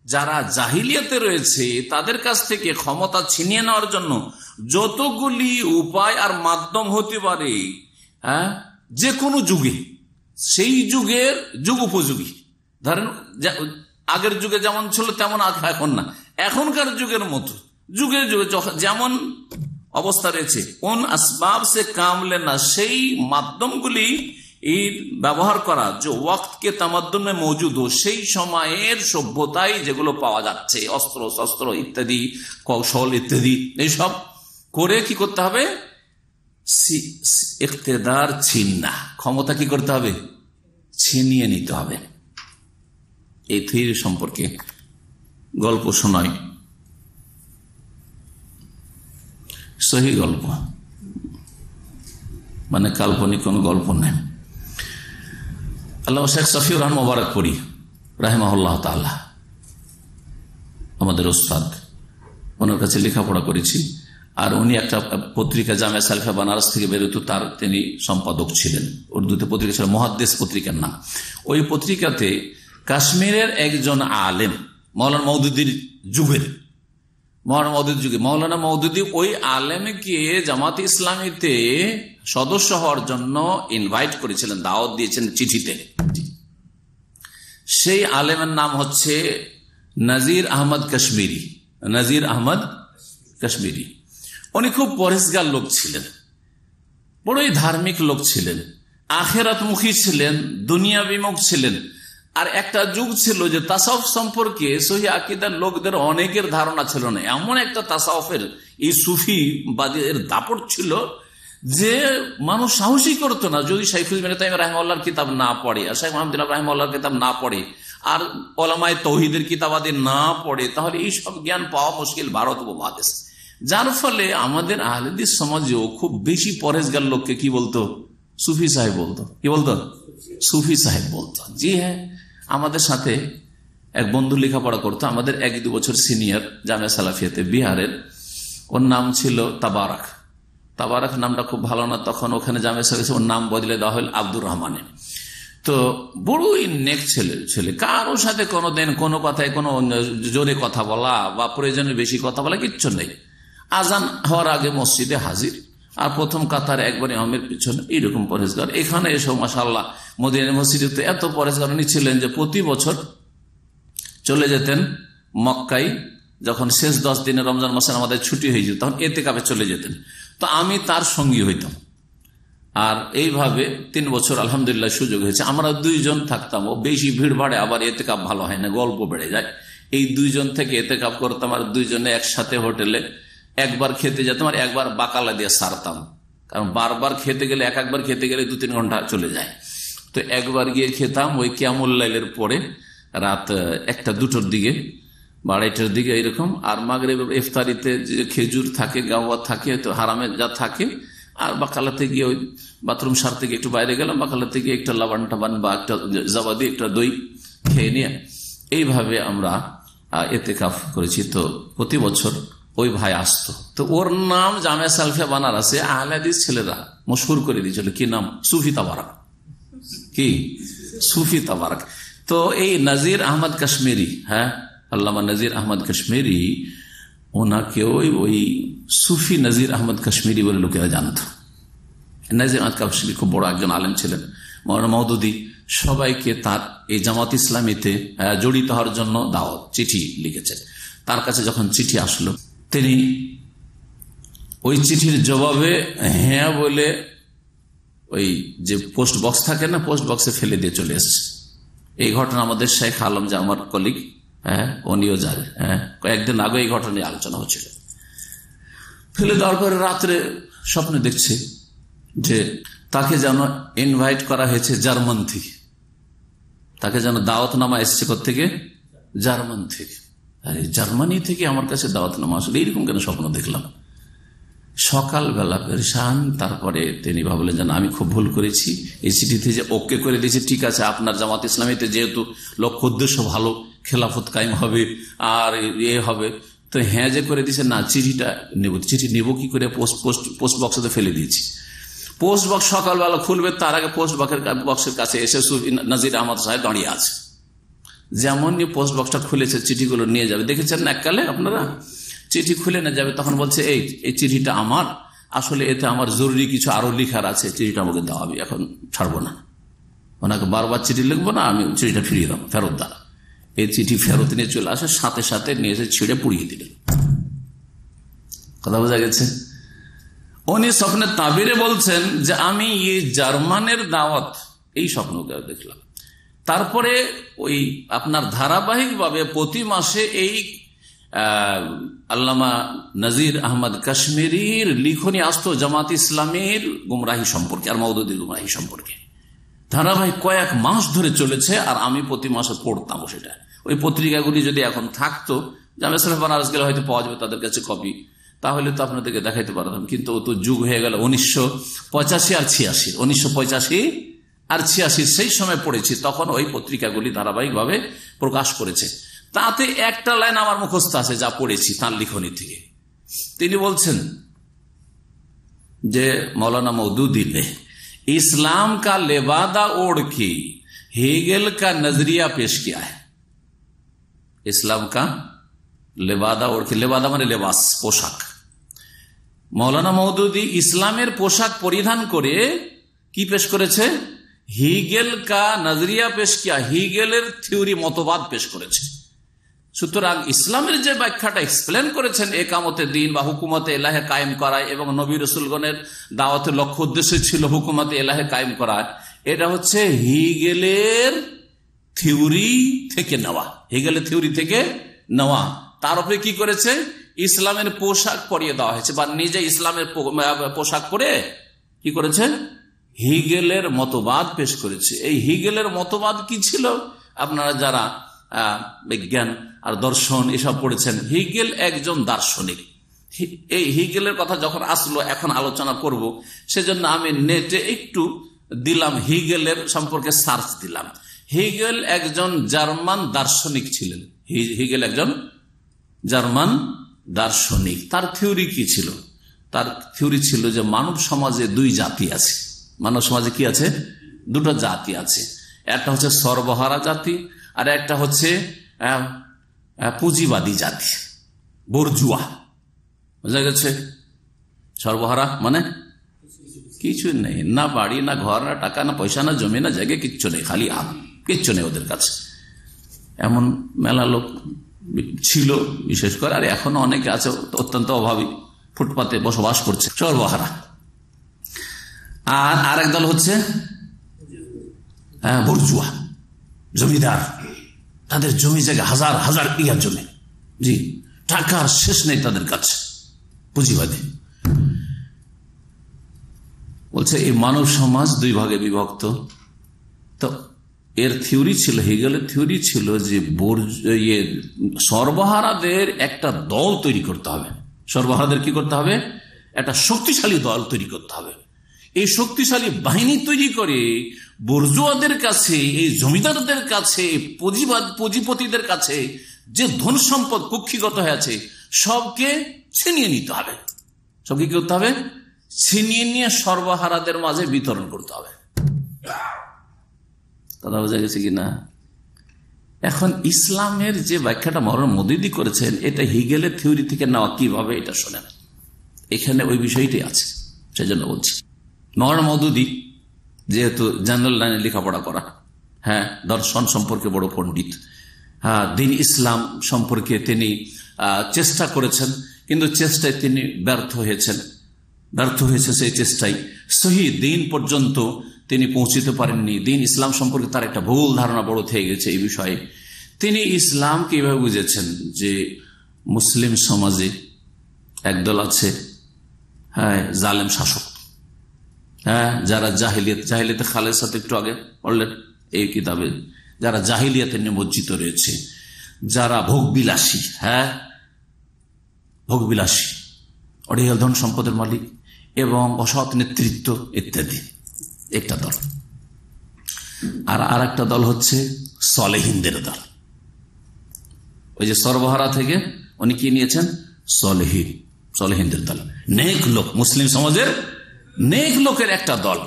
যারা জাহিলিয়াতে রয়েছে তাদের কাছ থেকে ক্ষমতা ছিনিয়ে নেওয়ার জন্য যতগুলি উপায় আর মাধ্যম হতে পারে, যে কোনো যুগে সেই যুগের যুগ উপযোগী। ধরেন আগের যুগে যেমন ছিল তেমন এখন না, এখনকার যুগের মতো যুগে যেমন অবস্থা রয়েছে কোন আসবাব সে কাম লেনা, সেই মাধ্যমগুলি ব্যবহার করা যে ওয়াক্তকে তামাদ্দুনে মৌজুদ, সেই সময়ের সভ্যতায় যেগুলো পাওয়া যাচ্ছে, অস্ত্র শস্ত্র ইত্যাদি, কৌশল ইত্যাদি, এইসব করে কি করতে হবে? ইখতিদার ছিননা, ক্ষমতা কি করতে হবে? ছিনিয়ে নিতে হবে। এই থিওরি সম্পর্কে গল্প শোনায়, সহি গল্প, মানে কাল্পনিক কোন গল্প নেই। আল্লাহ শেখ সফিউর রহমান মোবারকপুরী রাহিমাহুল্লাহ তাআলা আমাদের ওস্তাদ, ওনার কাছে লেখাপড়া করেছি। আর উনি একটা পত্রিকা জামিয়া সালফিয়া বানারস থেকে বেরোত, তার তিনি সম্পাদক ছিলেন। উর্দুতে পত্রিকা ছিল মুহাদ্দিস পত্রিকার নাম। ওই পত্রিকাতে কাশ্মীরের একজন আলেম, মাওলানা মওদুদীর যুগে মাওলানা মওদুদী ওই আলেমকে জামাতে ইসলামীতে সদস্য হওয়ার জন্য ইনভাইট করেছিলেন, দাওয়াত দিয়েছেন চিঠিতে। সেই আলেমের নাম হচ্ছে নাজির আহমদ কাশ্মীরি। উনি খুব পরহেজগার লোক ছিলেন, বড়ই ধার্মিক লোক ছিলেন, আখিরাতমুখী ছিলেন, দুনিয়া বিমুখ ছিলেন। আর একটা যুগ ছিল যে তাসাউফ সম্পর্কে সহি আকীদার লোকদের অনেকের ধারণা ছিল না। এমন একটা তাসাউফের এই সুফি বাদের দাপট ছিল যে মানুষ সাহসী করতো না যদি শাইখুল ইসলাম ইবনে তাইমিয়া রাহিমাহুল্লাহর কিতাব না পড়ে, আর শাইখ মুহাম্মদ রাহিমাহুল্লাহর কিতাব না পড়ে, আর উলামায়ে তাওহীদের কিতাবাদি না পড়ে, তাহলে এই সব জ্ঞান পাওয়া মুশকিল ভারত উপমহাদেশে। যার ফলে আমাদের আহলে হাদিস সমাজেও খুব বেশি পরহেজগার লোককে কি বলতো? সুফি সাহেব বলতো। কি বলতো? সুফি সাহেব বলতো। জি হ্যাঁ, আমাদের সাথে এক বন্ধু লেখাপড়া করতো, আমাদের 1-2 বছর সিনিয়র জামিয়া সালাফিয়াতে, বিহারের। ওর নাম ছিল তাবারাক নামটা খুব ভালো না, তখন ওখানে জামিয়া সালাফিয়াতে ওর নাম বদলে দেওয়া হল আব্দুর রহমানের। তো বড়ই নেক ছেলে, কারো সাথে কোনোদিন কোনো কথায় কোনো জোরে কথা বলা বা প্রয়োজনের বেশি কথা বলা কিচ্ছু নেই। আজান হওয়ার আগে মসজিদে হাজির, আর প্রথম কাতার একবার ইমামের পিছনে, এইরকম পরহেজগার। এখানে এসব মাশাআল্লাহ মদিনা মসজিদে এত পরহেজগার উনি ছিলেন যে প্রতি বছর চলে যেতেন মক্কায়। যখন শেষ 10 দিনে রমজান মাসে আমাদের ছুটি হয়ে যেত, তখন এতেকাফে চলে যেতেন। তো আমি তার সঙ্গী হইতাম। আর এইভাবে 3 বছর আলহামদুলিল্লাহ সুযোগ হয়েছে। আমরা 2 জন থাকতাম, ও বেশি ভিড় ভাড়ে, আবার এতেকাপ ভালো হয় না, গল্প বেড়ে যায়। এই 2 জন থেকে এতেকাপ করতাম, আর 2 জনে একসাথে হোটেলে একবার খেতে যেতাম আর একবার বাকালা দিয়ে সারতাম, কারণ বারবার খেতে গেলে একবার খেতে গেলে 2-3 ঘন্টা চলে যায়। তো একবার গিয়ে খেতাম ওই কিয়ামুল লাইলের পরে, রাত 1টা-2টোর দিকে, 2:30টার দিকে এরকম। আর মাগরিব ইফতারিতে যে খেজুর থাকে, গাওয়া থাকে, তো হারামে যা থাকে, আর বাকালাতে গিয়ে ওই বাথরুম সারতে গিয়ে একটু বাইরে গেলাম, বাকালাতে গিয়ে একটা লাবান টাবান বা একটা জাবাদি, একটা দই খেয়ে নিয়ে এইভাবে আমরা এতেকাফ করেছি। তো প্রতি বছর ওই ভাই আসতো, তো ওর নাম জামে সালফিয়া বানারসে আহলে হাদিস ছেলেরা মশহুর করে দিয়েছিল। কি নাম? সুফি তাবারক। কি? সুফি তাবারক। তো এই নজির আহমদ কাশ্মীরি, হ্যাঁ, আল্লামা নজির আহমদ কাশ্মীরি, ওনাকেও ওই সুফি নজির আহমদ কাশ্মীরি বলে লোকেরা জানত। নজির আহমদ কাশ্মীরি খুব বড় একজন আলেম ছিলেন। মওলানা মওদুদী সবাইকে তার এই জামাত ইসলামীতে জড়িত হওয়ার জন্য দাওয়াত চিঠি লিখেছেন। তার কাছে যখন চিঠি আসলো, তিনি ওই চিঠির জবাবে হ্যাঁ বলে ওই যে পোস্ট বক্স থাকে না, পোস্ট বক্সে ফেলে দিয়ে চলে এসেছে। এই ঘটনা আমাদের শেখ আলম, যে আমার কলিগ, হ্যাঁ, উনিও জানে। হ্যাঁ, কয়েকদিন আগে এই ঘটনা নিয়ে আলোচনা হচ্ছিল। ফেলে দেওয়ার পরে রাত্রে স্বপ্নে দেখছে যে তাকে যেন ইনভাইট করা হয়েছে জার্মান থেকে, তাকে যেন দাওয়াতনামা এসছে কোত্থেকে? জার্মান থেকে। আরে জার্মানি থেকে আমার কাছে দাওয়াতনামা আসলে এইরকম কেন স্বপ্ন দেখলাম? সকালবেলা পেরেশান। তারপরে তিনি ভাবলেন যে আমি খুব ভুল করেছি, এই চিঠিতে যে ওকে করে দিয়েছি, ঠিক আছে, আপনার জামাত ইসলামীতে যেহেতু লক্ষ্য উদ্দেশ্য ভালো, খেলাফত কায়েম হবে আর এ হবে, তো হ্যাঁ যে করে দিয়েছে, না চিঠিটা নেব। চিঠি নেব কি করে? পোস্ট বক্সে ফেলে দিয়েছি। পোস্ট বক্স সকালবেলা খুলবে, তার আগে পোস্ট বক্সের কাছে এসে নজির আহমদ সাহেব দাঁড়িয়ে আছে। যেমনই পোস্ট বক্সটা খুলেছে, চিঠিগুলো নিয়ে যাবে, দেখেছেন না এককালে আপনারা, চিঠি খুলে না যাবে, তখন বলছে এই চিঠিটা আমার, আসলে এতে আমার জরুরি কিছু আরো লিখার আছে, চিঠিটা আমাকে দাও, আমি এখন ছাড়বো না, ওনাকে বারবার চিঠি লিখবো না, আমি চিঠিটা ফিরিয়ে দাও, ফেরত দাও। এই চিঠি ফেরত নিয়ে চলে আসে, সাথে সাথে নিয়ে এসে ছিঁড়ে পুড়িয়ে দিলেন। কথা বোঝা গেছে? উনি স্বপ্নের তাবিরে বলছেন যে আমি এই জার্মানের দাওয়াত, এই স্বপ্নকে দেখলাম। তারপরে ওই আপনার ধারাবাহিকভাবে প্রতি মাসে এই আল্লামা নজির আহমদ কাশ্মীরির লিখনী আসতো জামাত ইসলামীর গুমরাহি সম্পর্কে আর মওদুদীর গুমরাহি সম্পর্কে। ধারাবাহিক কয়েক মাস ধরে চলেছে, আর আমি প্রতি মাসে পড়তাম সেটা। ওই পত্রিকাগুলি যদি এখন থাকতো, জামে সালফিয়া বানারস গেলে হয়তো পাওয়া যাবে তাদের কাছে কপি, তাহলে তো আপনাদেরকে দেখাইতে পারতাম। কিন্তু ও তো যুগ হয়ে গেল 1985 আর 86, 1985 আর 86 সেই সময় পড়েছি, তখন ওই পত্রিকাগুলি ধারাবাহিকভাবে প্রকাশ করেছে। তাতে একটা লাইন আমার মুখস্থ আছে, যা পড়েছি তার লিখনী থেকে। তিনি বলছেন যে मौलाना मौदूदी ने इस्लाम का लेबादा ओढ़ के हेगेल का नजरिया पेश किया है। इस्लाम का लेबादा ओढ़ के, लेबादा माने लेबास, पोशाक। मौलाना मौदूदी ইসলামের পোশাক পরিধান করে কি পেশ করেছে? হিগেল কা নজরিয়া পেশ কিয়া, হিগেলের থিওরি, মতবাদ পেশ করেছে। সুতরাং ইসলামের যে ব্যাখ্যাটা এক্সপ্লেন করেছেন, একামতে দিন বা হুকুমতে এলাহে কায়েম করায়, এবং নবী রাসূলগণের দাওয়াতের লক্ষ্য উদ্দেশ্য ছিল হুকুমতে এলাহে কায়েম করা, এটা হচ্ছে হিগেলের থিওরি থেকে নেওয়া, হিগেলের থিওরি থেকে নেওয়া। তার উপরে কি করেছে? ইসলামের পোশাক পরিয়ে দেওয়া হয়েছে, বা নিজে ইসলামের পোশাক পরে কি করেছে? হিগেলের মতবাদ পেশ করেছে। এই হিগেলের মতবাদ কি ছিল? আপনারা যারা বিজ্ঞান আর দর্শন এসব পড়েছেন, হিগেল একজন দার্শনিক। এই হিগেলের কথা যখন আসলো, এখন আলোচনা করব, সেজন্য আমি নেটে একটু দিলাম, হিগেলের সম্পর্কে সার্চ দিলাম। হিগেল একজন জার্মান দার্শনিক ছিলেন। হিগেল একজন জার্মান দার্শনিক। তার থিওরি কি ছিল? তার থিওরি ছিল যে মানব সমাজে 2 জাতি আছে। মানব সমাজে কি আছে? 2টা জাতি আছে। একটা হচ্ছে সর্বহারা জাতি, আর একটা হচ্ছে পুঁজিবাদী জাতি, বর্জুয়া। বুঝা গেছে? সর্বহারা মানে কিছু নেই, না বাড়ি, না ঘর, না টাকা, না পয়সা, না জমি, না জায়গা, কিচ্ছু নেই, খালি আম, কিচ্ছু নেই ওদের কাছে। এমন মেলা লোক ছিল বিশেষ করে, আর এখনো অনেকে আছে অত্যন্ত অভাবী, ফুটপাতে বসবাস করছে, সর্বহারা। আর আরেক দল হচ্ছে বুর্জুয়া, জমিদার, তাদের জমি জায়গা হাজার হাজার বিঘা জমি, জি, টাকার শেষ নেই তাদের কাছে, পুঁজিবাদী। বলছে এই মানব সমাজ দুই ভাগে বিভক্ত। তো এর থিওরি ছিল, হেগেলের থিওরি ছিল যে সর্বহারাদের একটা দল তৈরি করতে হবে। সর্বহারাদের কি করতে হবে? একটা শক্তিশালী দল তৈরি করতে হবে। এই শক্তিশালী বাহিনী তৈরি করে বুর্জুয়াদের কাছে, এই জমিদারদের কাছে, পুঁজিপতিদের কাছে যে ধন সম্পদ কুক্ষিগত হয়ে আছে সবকে ছিনিয়ে নিতে হবে। সবকে কি করতে হবে? ছিনিয়ে নিয়ে সর্বহারাদের মাঝে বিতরণ করতে হবে। কথা বোঝা গেছে কিনা? এখন ইসলামের যে ব্যাখ্যাটা মৌলানা মওদুদী করেছেন, এটা হেগেলের থিওরি থেকে নেওয়া, কিভাবে এটা শোনেন, এখানে ওই বিষয়টি আছে, সেজন্য বলছি। মৌলানা মওদুদী যেহেতু জেনারেল লাইনে লেখাপড়া করা, হ্যাঁ, দর্শন সম্পর্কে বড় পণ্ডিত, হ্যাঁ, দ্বীন ইসলাম সম্পর্কে তিনি চেষ্টা করেছেন, কিন্তু চেষ্টায় তিনি ব্যর্থ হয়েছে সেই চেষ্টায় সহি দ্বীন পর্যন্ত তিনি পৌঁছিতে পারেননি। দ্বীন ইসলাম সম্পর্কে তার একটা ভুল ধারণা বড় থেকে গেছে এই বিষয়ে। তিনি ইসলামকে এইভাবে বুঝেছেন যে মুসলিম সমাজে একদল আছে, হ্যাঁ, জালেম শাসক, হ্যাঁ, যারা জাহিলিয়াতে খালের সাথে একটু আগে পড়লেন এই কিতাবে, যারা জাহিলিয়াতে নিমজ্জিত রয়েছে, যারা ভোগবিলাসী, হ্যাঁ, ভোগবিলাসী, অঢেল ধন সম্পদের মালিক এবং অসৎ নেতৃত্ব ইত্যাদি একটা দল। আর একটা দল হচ্ছে সলেহিনদের দল। ওই যে সর্বহারা থেকে উনি কি নিয়েছেন? সলেহিনদের দল, নেক লোক, মুসলিম সমাজের নেক লোকের একটা দল।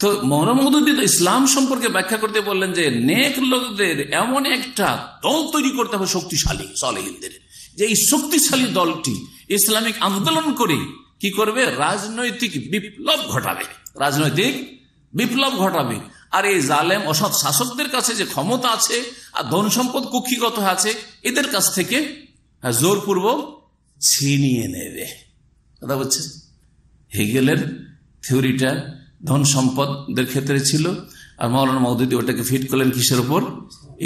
তো মৌলানা মওদুদী ইসলাম সম্পর্কে ব্যাখ্যা করতে বললেন যে নেক লোকদের এমন একটা দল তৈরি করতে হবে শক্তিশালী, সলেহিনদের, যে এই শক্তিশালী দলটি ইসলামিক আন্দোলন করে কি করবে? রাজনৈতিক বিপ্লব ঘটাবে। আর এই জালেম অসৎ শাসকদের কাছে যে ক্ষমতা আছে আর ধন সম্পদ কুক্ষিগত আছে, এদের কাছ থেকে জোরপূর্বক ছিনিয়ে নেবে। কথা বলছে হেগেলের থিওরিটা ধন সম্পদের ক্ষেত্রে ছিল, আর মৌলানা মওদুদী ওটাকে ফিট করলেন কিসের উপর?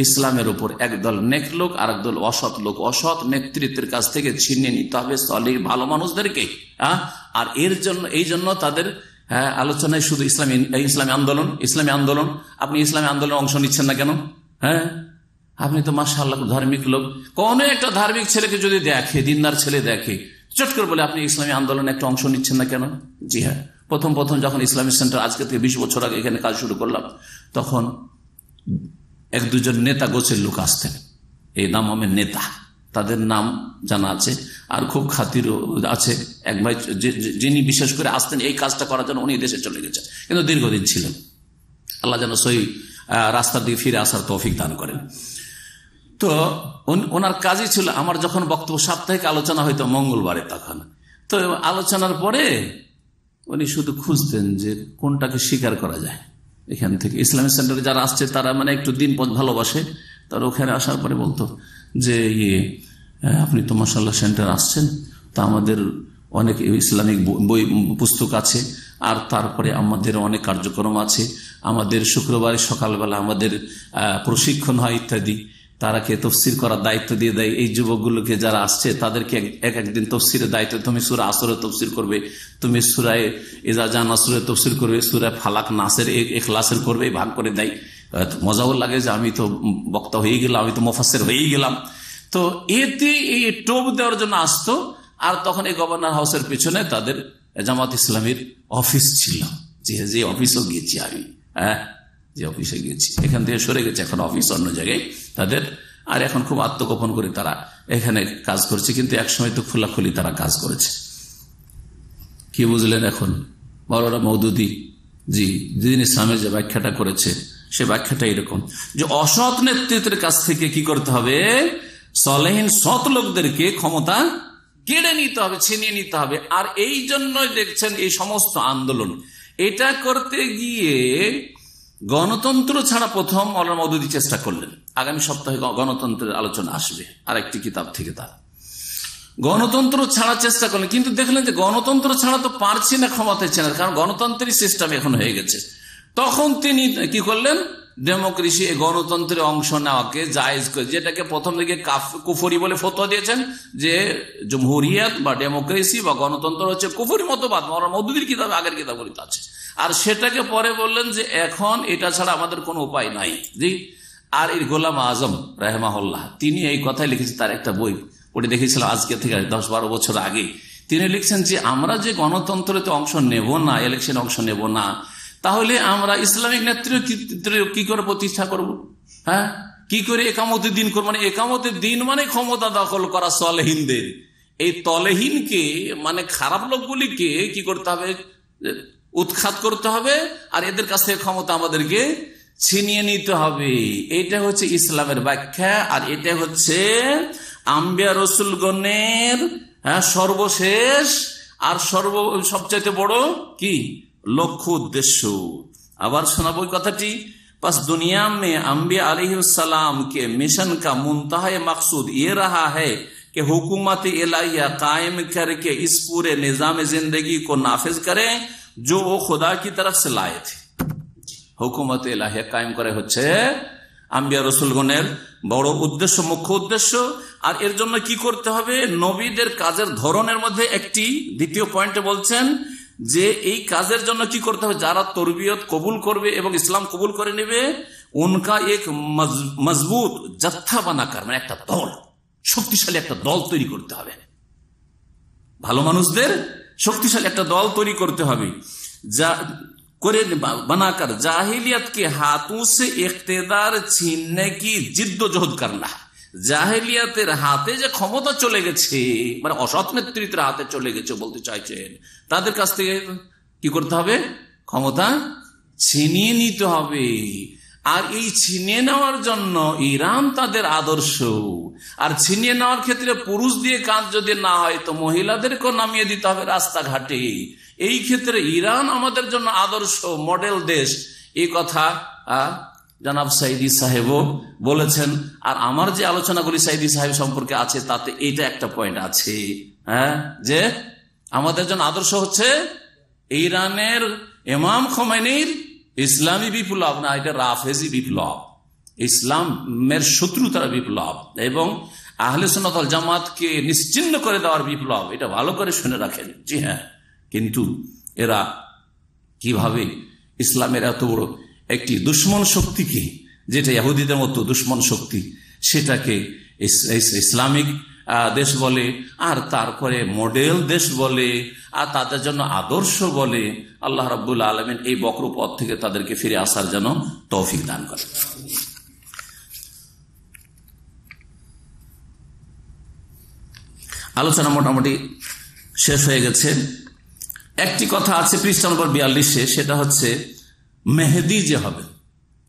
ইসলামের উপর। একদল নেক লোক আর একদল অসৎ লোক, অসৎ নেতৃত্বের কাছ থেকে ছিনিয়ে নিতে হবে সলিহ ভালো মানুষদেরকে। আর এই জন্য তাদের আলোচনায় শুধু ইসলামী আন্দোলন। আপনি ইসলামী আন্দোলনে অংশ নিচ্ছেন না কেন? হ্যাঁ, আপনি তো মাশাআল্লাহ ধার্মিক লোক। কোন একটা ধার্মিক ছেলেকে যদি দেখে, দিনদার ছেলে দেখে, চট করে বলে আপনি ইসলামী আন্দোলনে একটা অংশ নিচ্ছেন না কেন? জি হ্যাঁ, প্রথম যখন ইসলামিক সেন্টার আজকে থেকে 20 বছর আগে এখানে কাজ শুরু করলাম, তখন এক দুজন নেতা গোছের লোক আসতেন, এই দামামের নেতা, তাদের নাম জানা আছে, আর খুব খাতির আছে। এক ভাই যিনি বিশেষ করে আসতেন এই কাজটা করার জন্য, উনি দেশে চলে গেছেন, কিন্তু দীর্ঘদিন ছিলেন। আল্লাহ যেন সহি রাস্তার দিকে ফিরে আসার তৌফিক দান করেন। তো ওনার কাজই ছিল, আমার যখন বক্তব্য সাপ্তাহিক আলোচনা হইতো মঙ্গলবারে, তখন তো আলোচনার পরে উনি শুধু খুঁজতেন যে কোনটাকে স্বীকার করা যায়। এখান থেকে ইসলামিক সেন্টারে যারা আসছে তারা মানে একটু দিন পথ ভালোবাসে, তারা ওখানে আসার পরে বলতো যে আপনি তো মাশাআল্লাহ সেন্টার আসছেন, তা আমাদের অনেক ইসলামিক বই পুস্তক আছে, আর তারপরে আমাদের অনেক কার্যক্রম আছে, আমাদের শুক্রবারে সকালবেলা আমাদের প্রশিক্ষণ হয় ইত্যাদি। তারাকে তফসির করার দায়িত্ব দিয়ে দেয়। এই যুবকগুলোকে যারা আসছে তাদেরকে একদিন তফসিরের দায়িত্ব, তুমি সূরা আসরের তফসির করবে, তুমি সূরায়ে ইজা জা নাসরের তফসির করবে, সূরা ফালাক নাসের ইখলাসের করবে, ভাগ করে দেয়। মজাও লাগে যে আমি তো বক্তা হয়ে গেলাম, আমি তো মুফাসসির হয়েই গেলাম। তো এতে এই টোপ দেওয়ার জন্য আসতো। আর তখন এই গভর্নর হাউসের পেছনে তাদের জামাত ইসলামীর অফিস ছিল, যে অফিসও গিয়েছি আমি, যে অফিসে গিয়েছি, এখান থেকে সরে গেছে, এখন অফিস অন্য জায়গায় তাদের। আর এখন খুব আত্মগোপন করে তারা এখানে কাজ করছে, কিন্তু একসময় তো খোলাখুলি তারা কাজ করেছে। কি বুঝলেন এখন? মওলানা মওদুদী জি দ্বীন ইসলামের যে ব্যাখ্যাটা করেছে, সে ব্যাখ্যাটা এরকম যে অসৎ নেতৃত্বের কাছ থেকে কি করতে হবে? সলেহীন সৎ লোকদেরকে ক্ষমতা কেড়ে নিতে হবে, ছিনিয়ে নিতে হবে। আর এই জন্যই দেখছেন এই সমস্ত আন্দোলন, এটা করতে গিয়ে গণতন্ত্র ছাড়া প্রথম মওলানা মওদুদী চেষ্টা করলেন। আগামী সপ্তাহে গণতন্ত্রের আলোচনা আসবে আরেকটি কিতাব থেকে। তার গণতন্ত্র ছাড়া চেষ্টা করলেন, কিন্তু দেখলেন যে গণতন্ত্র ছাড়া তো পারছি না, ক্ষমতায় চেনার, কারণ গণতন্ত্রের সিস্টেম এখন হয়ে গেছে। তখন তিনি কি করলেন, ডেমোক্রেসি, গণতন্ত্রের অংশ নেওয়াকে জায়েজ করে, যেটাকে প্রথম দিকে কুফরি বলে ফতোয়া দিয়েছেন যে জমহুরিয়ত বা ডেমোক্রেসি বা গণতন্ত্র হচ্ছে কুফরি মতবাদ, মওদুদির কিতাব, আগের কিতাবগুলিতে আছে। আর সেটাকে পরে বললেন যে এখন এটা ছাড়া আমাদের কোনো উপায় নাই। জি, আর এই গোলাম আজম রাহমাহুল্লাহ তিনি এই কথাই লিখেছেন, তার একটা বই ওটি দেখেছিলাম আজকে থেকে 10-12 বছর আগে। তিনি লিখছেন যে আমরা যে গণতন্ত্রতে অংশ নেব না, ইলেকশনে অংশ নেব না, তাহলে আমরা ইসলামিক নেতৃত্ব কি করে প্রতিষ্ঠা করব? হ্যাঁ, কি করে একামতের দিন করব? মানে একামতের দিন মানে ক্ষমতা দখল করা তলেহীনদের, এই তলেহীনকে মানে খারাপ লোকগুলিকে কি করতে হবে, উৎখাত করতে হবে, আর এদের কাছ থেকে ক্ষমতা আমাদেরকে ছিনিয়ে নিতে হবে। এটা হচ্ছে ইসলামের ব্যাখ্যা, আর এটা হচ্ছে আম্বিয়া রসুলগণের সর্বশেষ আর সবচাইতে বড় কি লক্ষ্য, উদ্দেশ্য। আবার শোনাবো কথাটি, बस दुनिया में अंबिया अलैहिस्सलाम के मिशन का मुंतहा मकसूद ये रहा है कि हुकूमत इलाहिया कायम करके इस पूरे निजाम जिंदगी को नाफिज करें जो वो खुदा की तरफ से लाए थे। হুকুমত ইলাহিয়া কায়েম করে হচ্ছে আম্বিয়া রাসূলগণের বড় উদ্দেশ্য, মুখ্য উদ্দেশ্য। আর এর জন্য কি করতে হবে, নবীদের কাজের ধরনের মধ্যে একটি দ্বিতীয় পয়েন্টে বলছেন যে এই কাজের জন্য কি করতে হবে, যারা তরবিয়ত কবুল করবে এবং ইসলাম কবুল করে নেবে, উনকা এক মজবুত জত্থা বানাকার, মানে একটা দল, শক্তিশালী একটা দল তৈরি করতে হবে। ভালো মানুষদের শক্তিশালী একটা দল তৈরি করতে হবে, যা করে বানাকার জাহিলিয়াত के हाथों से इख्तिदार छीनने की जिद्दोजहद करना। জাহেলিয়াতের হাতে যে ক্ষমতা চলে গেছে, মানে অসৎ নেতৃত্বের হাতে চলে গেছে বলতে চাইছেন, তাদের কাছ থেকে কি করতে হবে, ক্ষমতা ছিনিয়ে নিতে হবে। আর এই ছিনিয়ে নেওয়ার জন্য ইরান তাদের আদর্শ, আর ছিনিয়ে নেওয়ার ক্ষেত্রে পুরুষ দিয়ে কাজ যদি না হয় তো মহিলাদেরকেও নামিয়ে দিতে হবে রাস্তাঘাটে। এই ক্ষেত্রে ইরান আমাদের জন্য আদর্শ মডেল দেশ, এই কথা জনাব সাইদি সাহেবও বলেছেন। আর আমার যে আলোচনাগুলি সাইদি সাহেব সম্পর্কে আছে তাতে এইটা একটা পয়েন্ট আছে, হ্যাঁ, যে আমাদের জন্য আদর্শ হচ্ছে ইরানের ইমাম খোমেনির ইসলামী বিপ্লব, না এটা রাফেজি বিপ্লব, ইসলামের শত্রুতার বিপ্লব এবং আহলে সুন্নাত ওয়াল জামাতকে নিশ্চিহ্ন করে দেওয়ার বিপ্লব। এটা ভালো করে শুনে রাখেন। জি হ্যাঁ, কিন্তু এরা কিভাবে ইসলামের এত বড় একটি দুশ্মন শক্তিকে, যেটা ইহুদিদের মতো দুশ্মন শক্তি, সেটাকে ইসলামিক দেশ বলে, আর তারপরে মডেল দেশ বলে, আর তাদের জন্য আদর্শ বলে। আল্লাহ রাব্বুল আলামিন এই বক্র পথ থেকে তাদেরকে ফিরে আসার জন্য তৌফিক দান করে। আলোচনা মোটামুটি শেষ হয়ে গেছে। একটি কথা আছে পৃষ্ঠা নম্বর 42-এ, সেটা হচ্ছে মেহেদি যে হবে।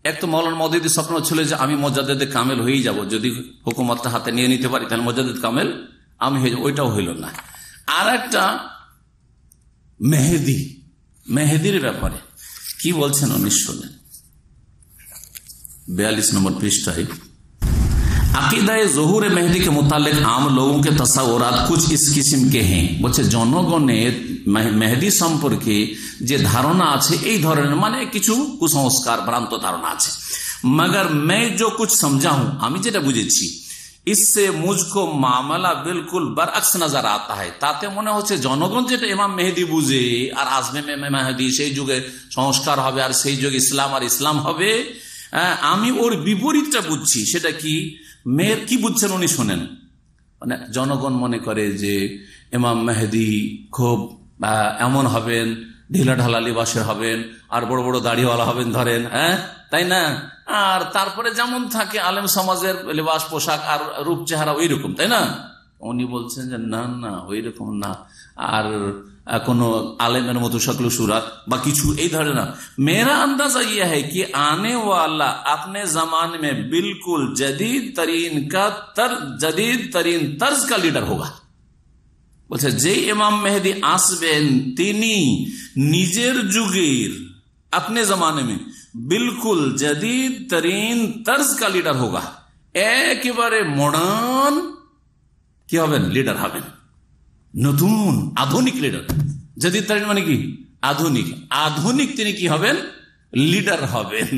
এক তো মাওলানা মওদুদির স্বপ্ন ছিল যে আমি মোজাদ্দেদে কামেল হয়েই যাব, যদি হুকুমতটা হাতে নিয়ে নিতে পারি তাহলে মোজাদ্দেদ কামেল আমি হয়ে যাব, ওইটাও হইল না। আর একটা মেহেদির ব্যাপারে কি বলছেন উনি শুনেন। 42 নম্বর পৃষ্ঠায় আকিদায়ে ज़ुहूर मेहदी के मुतालिक आम लोगों के तस्वुरात कुछ इस किस्म के हैं। বলছে জনগণের মেহেদি সম্পর্কে যে ধারণা আছে এই ধরনের, মানে কিছু কুসংস্কার ভ্রান্ত ধারণা আছে। मगर मैं जो कुछ समझा हूं, আমি যেটা বুঝেছি, इससे मुझको मामला बिल्कुल बरअक्स नजर आता है। তাতে মনে হচ্ছে জনগণ যেটা ইমাম মেহেদি বুঝে আর আসবে মেহেদি, সেই যুগে সংস্কার হবে আর সেই যুগে ইসলাম আর ইসলাম হবে, আমি ওর বিপরীতটা বুঝছি। সেটা কি মেয়ের কি বুঝছেন উনি শোনেন। মানে জনগণ মনে করে যে ইমাম মেহেদি খুব এমন হবেন, ঢিলা ঢালা লিবাসের হবেন, আর বড় বড় দাড়িওয়ালা হবেন ধরেন, হ্যাঁ তাই না, আর তারপরে যেমন থাকে আলেম সমাজের লিবাস পোশাক আর রূপ চেহারা ওই রকম, তাই না। উনি বলছেন যে না না ওই রকম না, আর কোনো আলেমের মতো শক্ল সুরাত বা কিছু এই ধরনের না। मेरा अंदाजा यह है कि आने वाला अपने जमाने में बिल्कुल जदीद तरीन तर्ज का लीडर होगा। বলছে যে ইমাম মেহেদি আসবেন তিনি নিজের যুগের अपने जमाने में बिल्कुल जदीद तरीन तर्ज का लीडर होगा, একেবারে মডার্ন কি হবেন? লিডার হবেন, নতুন আধুনিক লিডার। জাদিদ তারিন মানে কি? আধুনিক। আধুনিক তিনি কি হবেন? লিডার হবেন।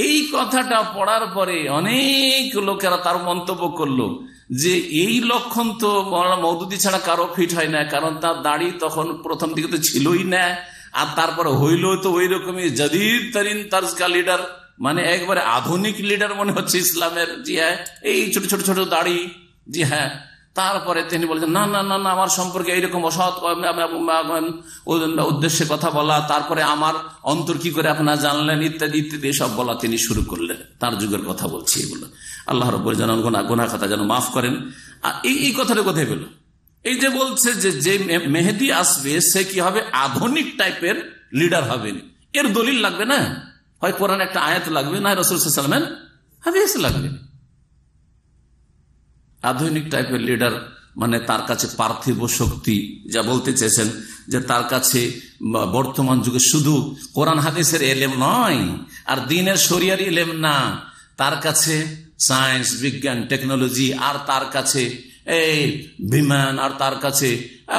এই কথাটা পড়ার পরে অনেক লোকেরা তার মন্তব্য করলো যে এই লক্ষণ তো মওদুদি ছাড়া কারো ফিট হয় না, কারণ তার দাড়ি তখন প্রথম দিকে তো ছিলই না, আর তারপরে হইল তো ওই রকমই জাদিদ তারিন তারজকা লিডার, মানে একবারে আধুনিক লিডার মনে হচ্ছে ইসলামের। জি হ্যাঁ, এই ছোট ছোট ছোট দাড়ি। জি হ্যাঁ। তারপরে তিনি বলেছেন না না না না, আমার সম্পর্কে এইরকম অসৎ উদ্দেশ্যে কথা বলা, তারপরে আমার অন্তর কি করে আপনারা জানলেন, ইত্যাদি ইত্যাদি সব বলা তিনি শুরু করলেন। তার যুগের কথা বলছি এগুলো। আল্লাহ রাব্বুল যেন গুনাহ খাতা যেন মাফ করেন। আর এই কথাটা কোথায় পেল? এই যে বলছে যে মেহেদী আসবে সে কি হবে? আধুনিক টাইপের লিডার হবেন। এর দলিল লাগবে না, হয় কোরআন একটা আয়াত লাগবে, না রাসূল সাল্লাল্লাহু আলাইহি ওয়াসাল্লামের হাদিস লাগবে। আধুনিক টাইপের লিডার মানে তার কাছে পার্থিব শক্তি, যা বলতে চেয়েছেন যে তার কাছে বর্তমান যুগে শুধু কোরআন হাদিসের এলেম নয় আর দ্বীনের শরিয়ার এলেম না, তার কাছে সায়েন্স, বিজ্ঞান, টেকনোলজি, আর তার কাছে এই বিমান, আর তার কাছে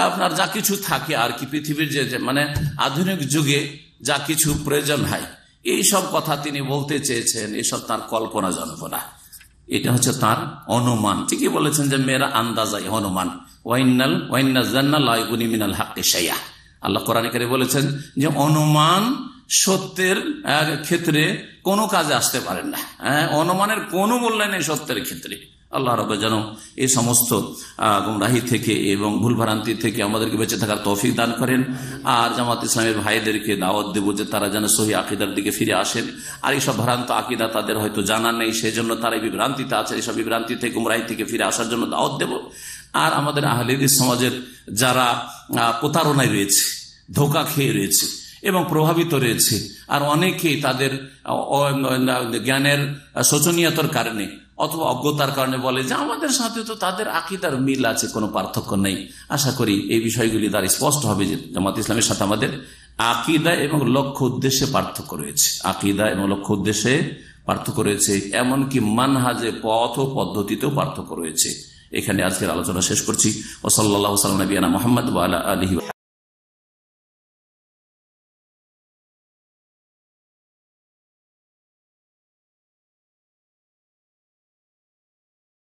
আপনার যা কিছু থাকে আর কি পৃথিবীর যে মানে আধুনিক যুগে যা কিছু প্রয়োজন হয়, এই সব কথা তিনি বলতে চেয়েছেন। এসব তার কল্পনা জল্পনা, এটা হচ্ছে তার অনুমান। ঠিকই বলেছেন যে মেরা আন্দাজাই অনুমান, মিনাল হাক্কি শাইআ। আল্লাহ কোরআনে কারীমে বলেছেন যে অনুমান সত্যের ক্ষেত্রে কোনো কাজে আসতে পারেন না। অনুমানের কোনো মূল্য নেই সত্যের ক্ষেত্রে। আল্লাহ রাব্বুল যেন এই সমস্ত গুমরাহি থেকে এবং ভুলভ্রান্তি থেকে আমাদেরকে বেঁচে থাকার তৌফিক দান করেন। আর জামাত ইসলামের ভাইদেরকে দাওয়াত দেব যে তারা যেন সহি আকীদার দিকে ফিরে আসেন। আর এইসব ভ্রান্ত আকীদা তাদের হয়তো জানা নেই, সেজন্য তারা এই বিভ্রান্তিতে আছে। এইসব বিভ্রান্তি থেকে গুমরাহি থেকে ফিরে আসার জন্য দাওয়াত দেব। আর আমাদের আহলে হাদিস সমাজের যারা প্রতারণায় রয়েছে, ধোঁকা খেয়ে রয়েছে এবং প্রভাবিত রয়েছে, আর অনেকেই তাদের জ্ঞানের শোচনীয়তার কারণে অথবা অজ্ঞতার কারণে বলে যে আমাদের সাথে তো তাদের আকীদার মিল আছে, কোনো পার্থক্য নেই। আশা করি এই বিষয়গুলি দ্বারা স্পষ্ট হবে যে জামাত ইসলামের সাথে আমাদের আকীদা এবং লক্ষ্য উদ্দেশ্যে পার্থক্য রয়েছে। আকীদা এবং লক্ষ্য উদ্দেশ্যে পার্থক্য রয়েছে, এমনকি মানহাজে, পথ ও পদ্ধতিতেও পার্থক্য রয়েছে। এখানে আজকের আলোচনা শেষ করছি। ওয়া সাল্লাল্লাহু আলা নবিয়িনা মুহাম্মদ ওয়া আলা আলিহি।